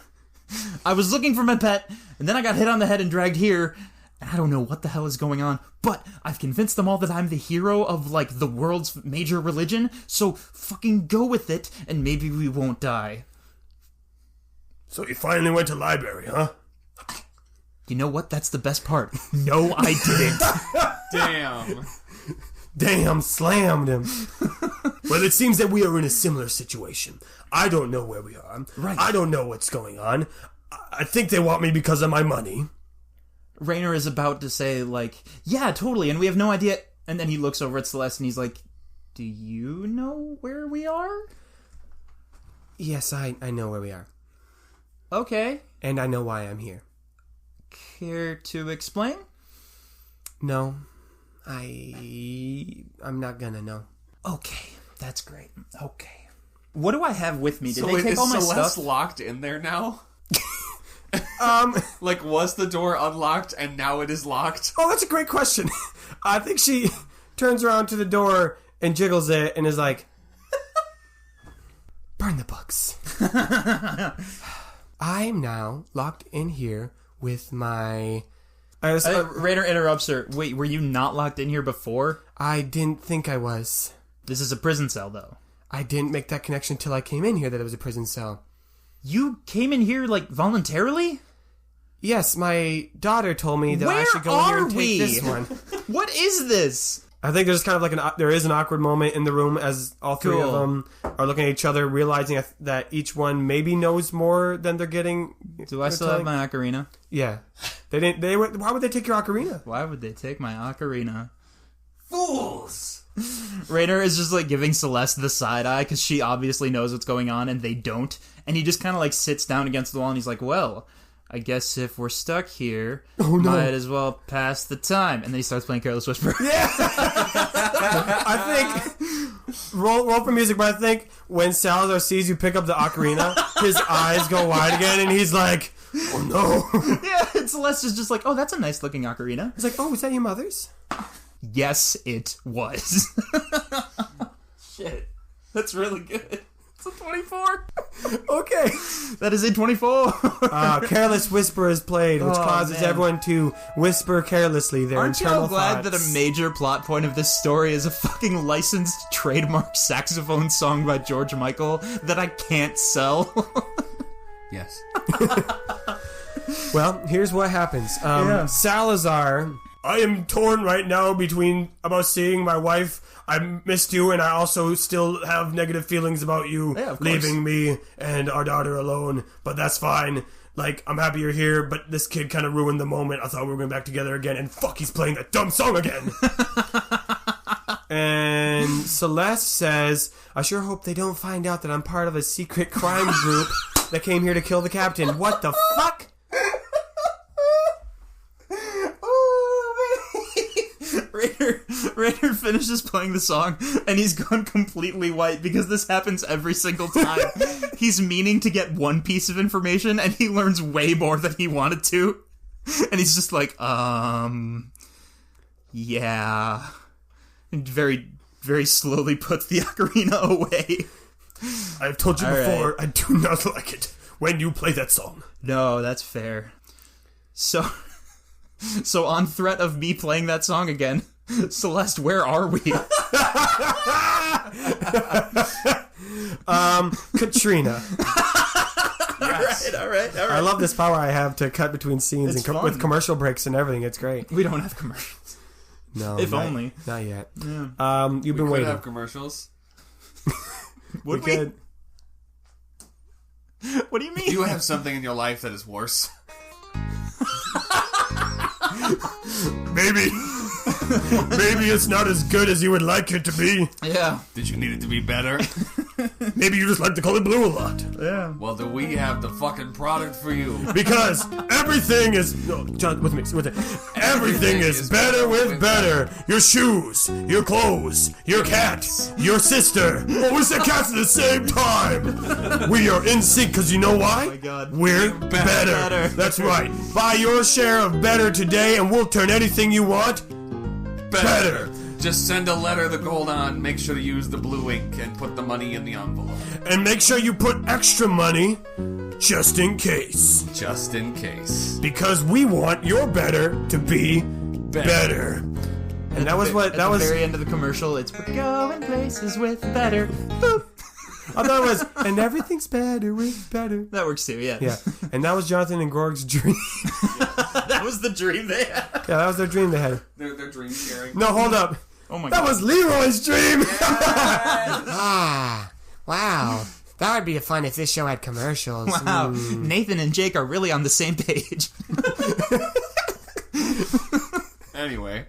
I was looking for my pet, and then I got hit on the head and dragged here, and I don't know what the hell is going on, but I've convinced them all that I'm the hero of, like, the world's major religion, so fucking go with it, and maybe we won't die. So you finally went to library, huh? You know what? That's the best part. No, I didn't. Damn. Damn, slammed him. Well, it seems that we are in a similar situation. I don't know where we are. Right. I don't know what's going on. I think they want me because of my money. Rainer is about to say, like, yeah, totally, and we have no idea. And then he looks over at Celeste and he's like, do you know where we are? Yes, I know where we are. Okay. And I know why I'm here. Care to explain? No, I'm not gonna know. Okay, that's great. Okay. What do I have with me? Did So they wait, take is all my Celeste stuff? locked in there now? Like, was the door unlocked and now it is locked? Oh, that's a great question. I think she turns around to the door and jiggles it and is like, Burn the books. I'm now locked in here with my... Rainer interrupts her. Wait, were you not locked in here before? I didn't think I was. This is a prison cell, though. I didn't make that connection till I came in here that it was a prison cell. You came in here, like, voluntarily? Yes, my daughter told me that I should go in here and take this one. What is this? I think there's kind of there is an awkward moment in the room as all three of them are looking at each other, realizing that each one maybe knows more than they're getting. Do I still have my ocarina? Yeah. Why would they take your ocarina? Why would they take my ocarina? Fools! Rainer is just, like, giving Celeste the side eye because she obviously knows what's going on and they don't. And he just kind of, like, sits down against the wall and he's like, well, I guess if we're stuck here, might as well pass the time. And then he starts playing Careless Whisper. Yeah! I think... Roll for music, but I think when Salazar sees you pick up the ocarina, his eyes go wide again and he's like, oh no. Yeah, and Celeste is just like, oh, that's a nice looking ocarina. He's like, oh, is that your mother's? Yes, it was. Shit. That's really good. It's a 24. Okay. That is a 24. Careless Whisper is played, which causes everyone to whisper carelessly their Aren't you internal all glad that thoughts. a major plot point of this story is a fucking licensed trademark saxophone song by George Michael that I can't sell? Yes. Well, here's what happens. Salazar... I am torn right now about seeing my wife. I missed you, and I also still have negative feelings about you leaving me and our daughter alone. But that's fine. Like, I'm happy you're here, but this kid kind of ruined the moment. I thought we were going back together again, and fuck, he's playing that dumb song again. And Celeste says, I sure hope they don't find out that I'm part of a secret crime group that came here to kill the captain. What the fuck? Rainer finishes playing the song, and he's gone completely white because this happens every single time. He's meaning to get one piece of information, and he learns way more than he wanted to. And he's just like, yeah. And very, very slowly puts the ocarina away. I've told you before, I do not like it when you play that song. No, that's fair. So on threat of me playing that song again, Celeste, where are we? Katrina. Yes. All right. I love this power I have to cut between scenes with commercial breaks and everything. It's great. We don't have commercials. No, If only. Not yet. Yeah. You've been We waiting. could have commercials. Would we we? could. What do you mean? You have something in your life that is worse. Maybe it's not as good as you would like it to be. Yeah. Did you need it to be better? Maybe you just like the color blue a lot. Yeah. Well, do we have the fucking product for you? Because everything is... No, John, with me. Everything is better with better. Your shoes, your clothes, your cat, your sister. Oh, we said cats at the same time. We are in sync because you know why? Oh my God. We're better. That's right. Buy your share of better today and we'll turn anything you want better. Just send a letter the gold on, make sure to use the blue ink, and put the money in the envelope. And make sure you put extra money just in case. Just in case. Because we want your better to be better. And that was what... At the very end of the commercial, it's we're going places with better. Boop. I thought it was, and everything's better with better. That works too, yeah. Yeah. And that was Jonathan and Gorg's dream. That was the dream they had. Yeah, that was their dream they had. They're dream sharing. No, hold up. Oh my That God. was Leroy's dream! Wow. That would be fun if this show had commercials. Wow. Nathan and Jake are really on the same page. Anyway.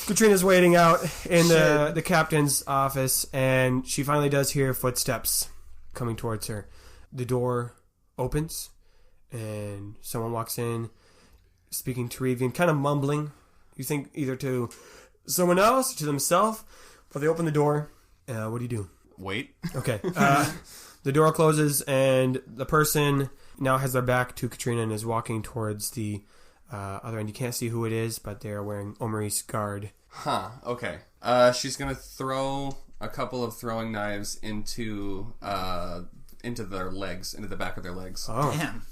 Katrina's waiting out in the captain's office, and she finally does hear footsteps coming towards her. The door opens, and someone walks in, speaking Terevian, kind of mumbling. You think either to someone else or to themselves, but they open the door. What do you do? Wait. Okay. The door closes, and the person now has their back to Katrina and is walking towards the other end. You can't see who it is, but they're wearing Omri's guard. Huh, okay. She's gonna throw a couple of throwing knives into their legs, into the back of their legs. Oh. Damn.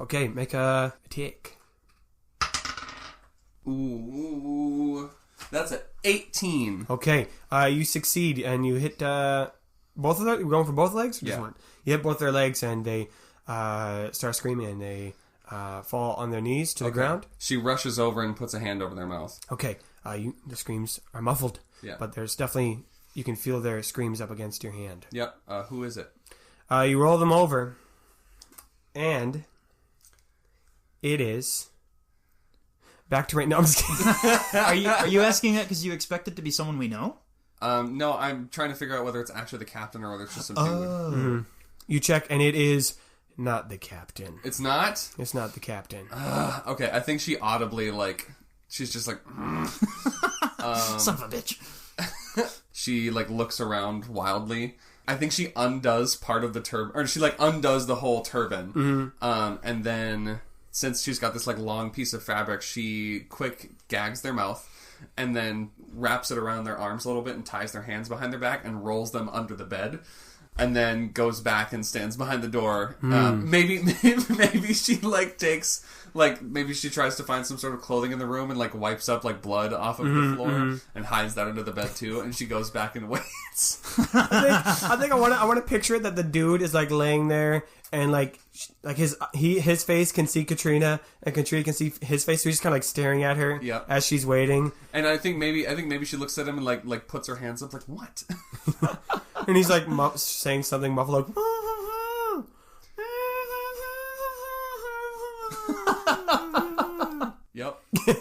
Okay, make a attack. Ooh, that's an 18. Okay, you succeed and you hit both of them. You're going for both legs? Or just one? You hit both their legs and they start screaming and they fall on their knees to the ground. She rushes over and puts a hand over their mouth. Okay, the screams are muffled. Yeah. But there's definitely, you can feel their screams up against your hand. Yep. Who is it? You roll them over and it is back to right now. I'm just kidding. Are you asking that because you expect it to be someone we know? No, I'm trying to figure out whether it's actually the captain or whether it's just some dude. Mm-hmm. You check and it is not the captain. It's not? It's not the captain. Okay, I think she audibly, she's just like... Son of a bitch. She, looks around wildly. I think she undoes part of the turban, or she, undoes the whole turban. Mm-hmm. And then, since she's got this, long piece of fabric, she quick gags their mouth, and then wraps it around their arms a little bit and ties their hands behind their back and rolls them under the bed. And then goes back and stands behind the door. Maybe she takes maybe she tries to find some sort of clothing in the room and wipes up blood off of the floor and hides that under the bed too. And she goes back and waits. I think I want to picture it that the dude is laying there and his face can see Katrina and Katrina can see his face. So he's just kind of staring at her as she's waiting. And I think maybe she looks at him and puts her hands up what? And he's saying something muffled Yep,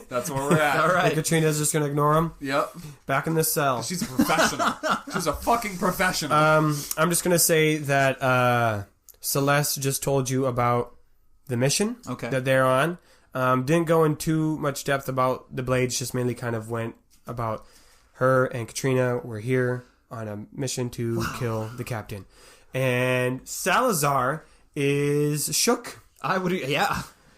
that's where we're at. All right. And Katrina's just gonna ignore him. Yep, back in the cell. She's a professional. She's a fucking professional. I'm just gonna say that Celeste just told you about the mission that they're on. Didn't go in too much depth about the blades. Just mainly kind of went about her and Katrina were here on a mission to kill the captain. And Salazar is shook.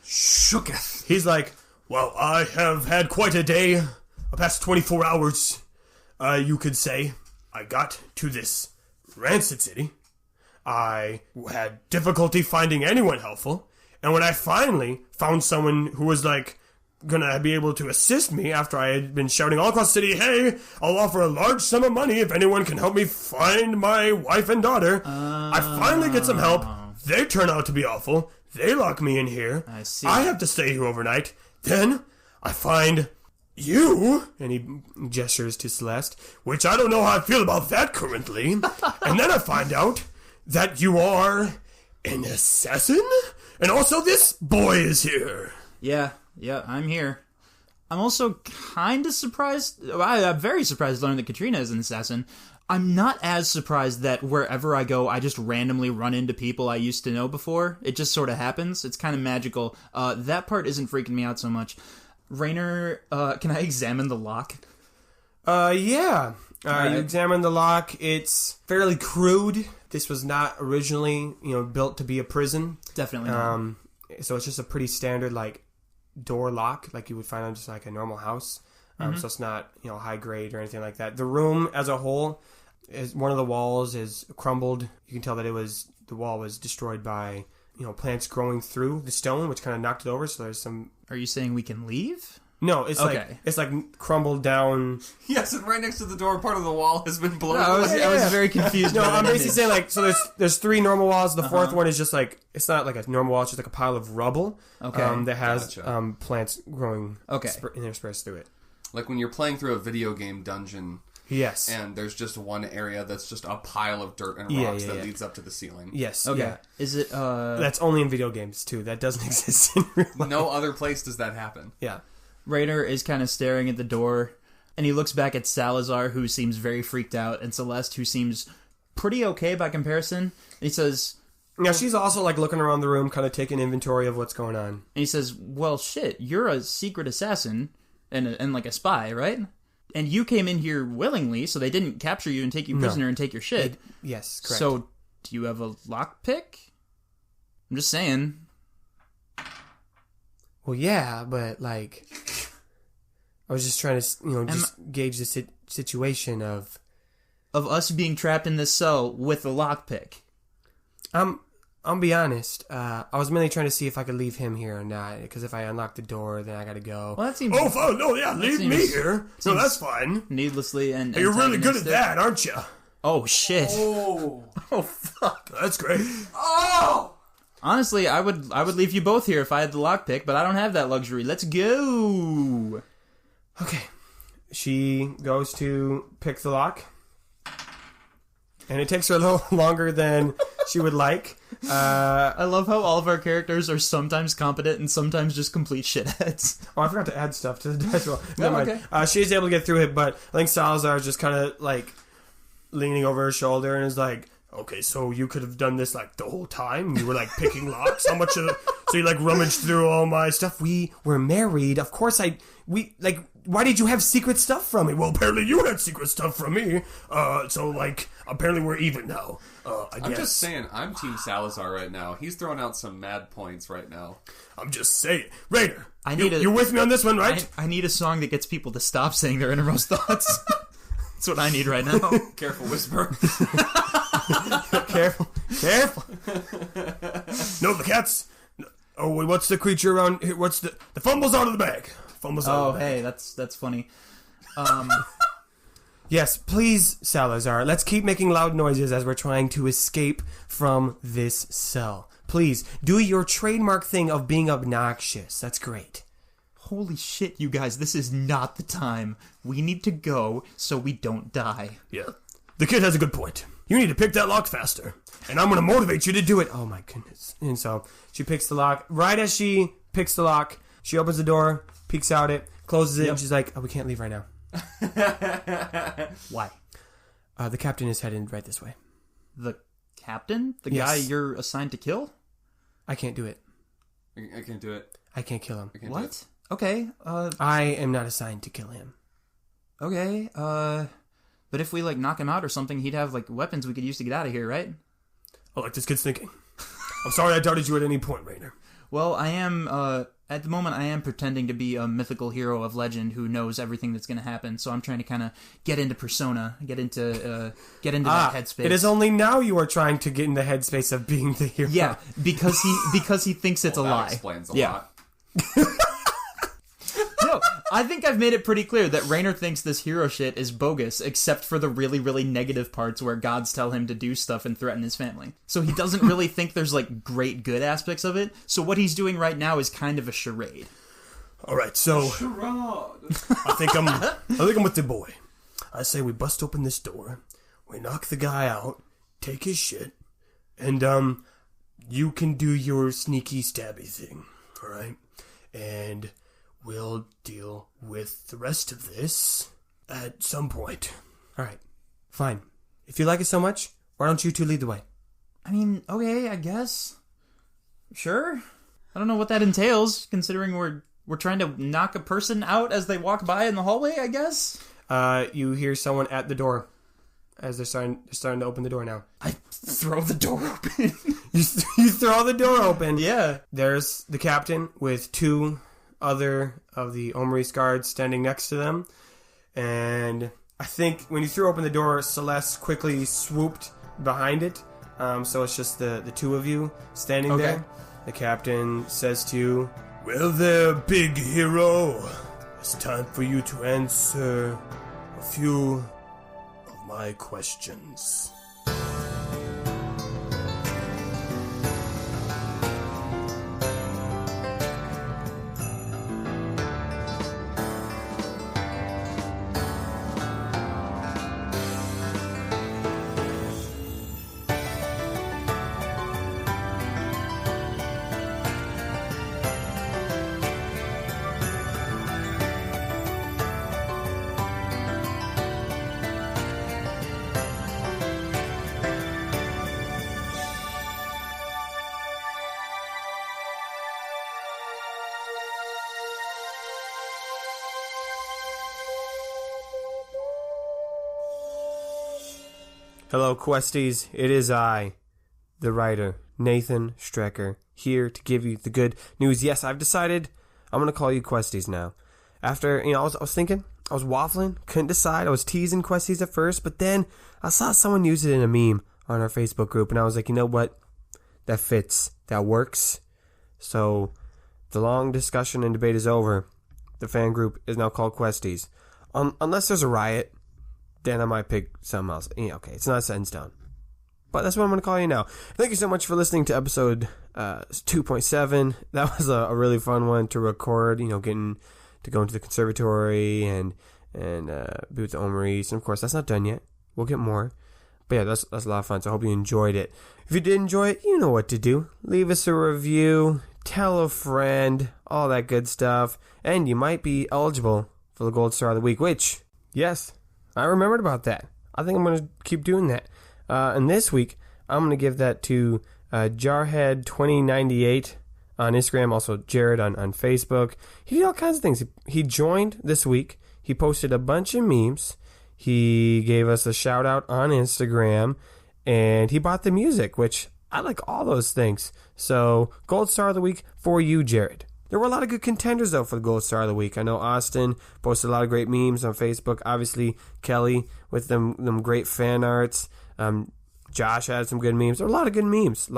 Shooketh. He's like, well, I have had quite a day. The past 24 hours, you could say. I got to this rancid city. I had difficulty finding anyone helpful. And when I finally found someone who was gonna be able to assist me after I had been shouting all across the city, hey, I'll offer a large sum of money if anyone can help me find my wife and daughter. I finally get some help. They turn out to be awful. They lock me in here. I see. I have to stay here overnight. Then I find you, and he gestures to Celeste, which I don't know how I feel about that currently. And then I find out that you are an assassin? And also this boy is here. Yeah, I'm here. I'm also kind of surprised. I'm very surprised to learn that Katrina is an assassin. I'm not as surprised that wherever I go, I just randomly run into people I used to know before. It just sort of happens. It's kind of magical. That part isn't freaking me out so much. Rainer, can I examine the lock? Yeah. Right. You examine the lock. It's fairly crude. This was not originally, built to be a prison. Definitely not. So it's just a pretty standard, door lock, like you would find on just a normal house. So it's not, high grade or anything like that. The room as a whole, one of the walls is crumbled. You can tell that the wall was destroyed by, plants growing through the stone, which kind of knocked it over. So there's some. Are you saying we can leave? No, it's it's crumbled down. Yes, and right next to the door, part of the wall has been blown away. I was very confused. No, I'm basically saying so there's three normal walls. The fourth one is just it's not like a normal wall. It's just a pile of rubble. That has plants growing. Interspersed through it. Like when you're playing through a video game dungeon. Yes. And there's just one area that's just a pile of dirt and rocks that leads up to the ceiling. Yes. Okay. Yeah. Is it? That's only in video games too. That doesn't exist in real life. No other place does that happen. Yeah. Rainer is kind of staring at the door, and he looks back at Salazar, who seems very freaked out, and Celeste, who seems pretty okay by comparison. And he says... Now, she's also, looking around the room, kind of taking inventory of what's going on. And he says, well, shit, you're a secret assassin and a spy, right? And you came in here willingly, so they didn't capture you and take you prisoner and take your shit. Yes, correct. So, do you have a lockpick? I'm just saying... Well, yeah, but, I was just trying to, just gauge the situation of... of us being trapped in this cell with the lockpick? I'll be honest. I was mainly trying to see if I could leave him here or not. Because if I unlock the door, then I gotta go. Well, that seems... Oh, fine. No, yeah, leave me here. No, that's fine. Needlessly and You're really good at antagonistic. that, aren't you? Oh, shit. Oh. Oh, fuck. That's great. Honestly, I would leave you both here if I had the lockpick, but I don't have that luxury. Let's go. Okay. She goes to pick the lock. And it takes her a little longer than she would like. I love how all of our characters are sometimes competent and sometimes just complete shitheads. Oh, I forgot to add stuff to the dice roll. Never okay. mind. She is able to get through it, but I think Salazar is just kind of like leaning over her shoulder and is like, okay, so you could have done this like the whole time? You were like picking locks? How much of the... So you like rummaged through all my stuff? We were married. Of course why did you have secret stuff from me? Well, apparently you had secret stuff from me. So like, apparently we're even now. I guess. I'm just saying, I'm Team Salazar right now. He's throwing out some mad points right now. I'm just saying. Raider, you're you're with me on this one, right? I need a song that gets people to stop saying their innermost thoughts. That's what I need right now. Careful, whisper. Careful. No, the cats... Oh, wait, what's the creature around here? What's the fumble's out of the bag. Fumble's out Oh, of the bag. hey, that's funny. Yes, please, Salazar. Let's keep making loud noises as we're trying to escape from this cell. Please, do your trademark thing of being obnoxious. That's great. Holy shit, you guys, this is not the time. We need to go so we don't die. Yeah. The kid has a good point. You need to pick that lock faster. And I'm going to motivate you to do it. Oh my goodness. And so she picks the lock. Right as she picks the lock, she opens the door, peeks out it, closes it, and she's like, oh, we can't leave right now. Why? The captain is headed right this way. The captain? The Yes. guy you're assigned to kill? I can't do it. I can't do it. I can't kill him. I can't do it. What? Okay, I am not assigned to kill him. okay, but if we, like, knock him out or something, he'd have, like, weapons we could use to get out of here, right? I like this kid's thinking. I'm sorry I doubted you at any point, Rainer. Well, I am, at the moment, I am pretending to be a mythical hero of legend who knows everything that's going to happen, so I'm trying to kind of get into persona, get into that headspace. It is only now you are trying to get in the headspace of being the hero. Yeah, because he thinks it's Well, a that lie. explains a Yeah. lot. No, I think I've made it pretty clear that Rainer thinks this hero shit is bogus, except for the really, really negative parts where gods tell him to do stuff and threaten his family. So he doesn't really think there's, like, great good aspects of it. So what he's doing right now is kind of a charade. All right, so I think I'm with the boy. I say we bust open this door, we knock the guy out, take his shit, and you can do your sneaky stabby thing, all right? And we'll deal with the rest of this at some point. All right. Fine. If you like it so much, why don't you two lead the way? I mean, okay, I guess. Sure. I don't know what that entails, considering we're trying to knock a person out as they walk by in the hallway, I guess. You hear someone at the door as they're starting to open the door now. I throw the door open. You throw the door open. Yeah. There's the captain with two other of the Omri's guards standing next to them. And I think when you threw open the door, Celeste quickly swooped behind it. So it's just the two of you standing there. The captain says to you, Well there, big hero. It's time for you to answer a few of my questions. hello, questies. It is I, the writer, Nathan Strecker, here to give you the good news. Yes, I've decided I'm going to call you questies now. After, I was thinking, I was waffling, couldn't decide. I was teasing Questies at first, but then I saw someone use it in a meme on our Facebook group, and I was like, you know what? That fits. That works. So the long discussion and debate is over. The fan group is now called Questies. Unless there's a riot, then I might pick something else. Yeah, okay, it's not set in stone. But that's what I'm going to call you now. Thank you so much for listening to episode 2.7. That was a really fun one to record, getting to go into the conservatory and be with the Omaries. And of course, that's not done yet. We'll get more. But yeah, that's a lot of fun. So I hope you enjoyed it. If you did enjoy it, you know what to do. Leave us a review, tell a friend, all that good stuff. And you might be eligible for the Gold Star of the Week, which, yes, I remembered about that. I think I'm going to keep doing that. And this week, I'm going to give that to Jarhead2098 on Instagram, also Jared on Facebook. He did all kinds of things. He joined this week. He posted a bunch of memes. He gave us a shout out on Instagram. And he bought the music, which I like all those things. So, Gold Star of the Week for you, Jared. There were a lot of good contenders, though, for the Gold Star of the Week. I know Austin posted a lot of great memes on Facebook. Obviously, Kelly with them great fan arts. Josh had some good memes. There were a lot of good memes.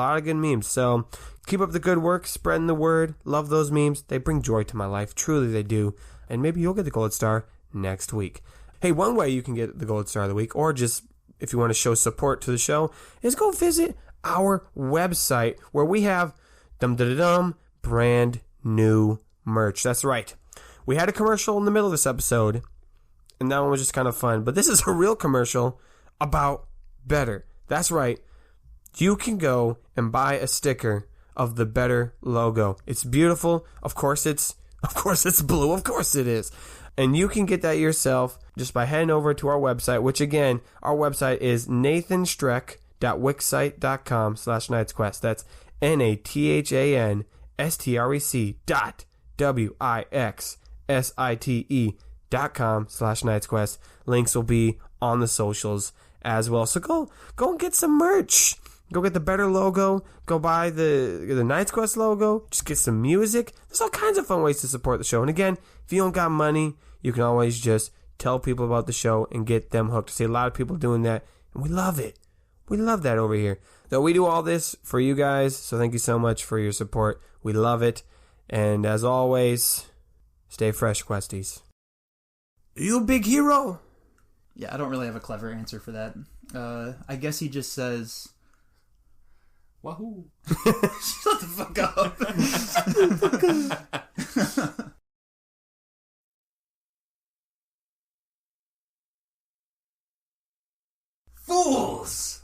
So keep up the good work, spreading the word. Love those memes. They bring joy to my life. Truly they do. And maybe you'll get the Gold Star next week. Hey, one way you can get the Gold Star of the Week, or just if you want to show support to the show, is go visit our website where we have brand new merch. That's right. We had a commercial in the middle of this episode, and that one was just kind of fun. But this is a real commercial about better. That's right. You can go and buy a sticker of the Better logo. It's beautiful. Of course it's blue. Of course it is. And you can get that yourself just by heading over to our website, which again, our website is nathanstrek.wixsite.com/knightsquest. That's NATHANSTREC.WIXSITE.com/knightsquest. Links will be on the socials as well. So go and get some merch. Go get the Better logo. Go buy the Knight's Quest logo. Just get some music. There's all kinds of fun ways to support the show. And again, if you don't got money, you can always just tell people about the show and get them hooked. I see a lot of people doing that, and we love it. We love that over here. So we do all this for you guys, so thank you so much for your support. We love it. And as always, stay fresh, Questies. You big hero? Yeah, I don't really have a clever answer for that. I guess he just says, Wahoo. shut the fuck up. Fools!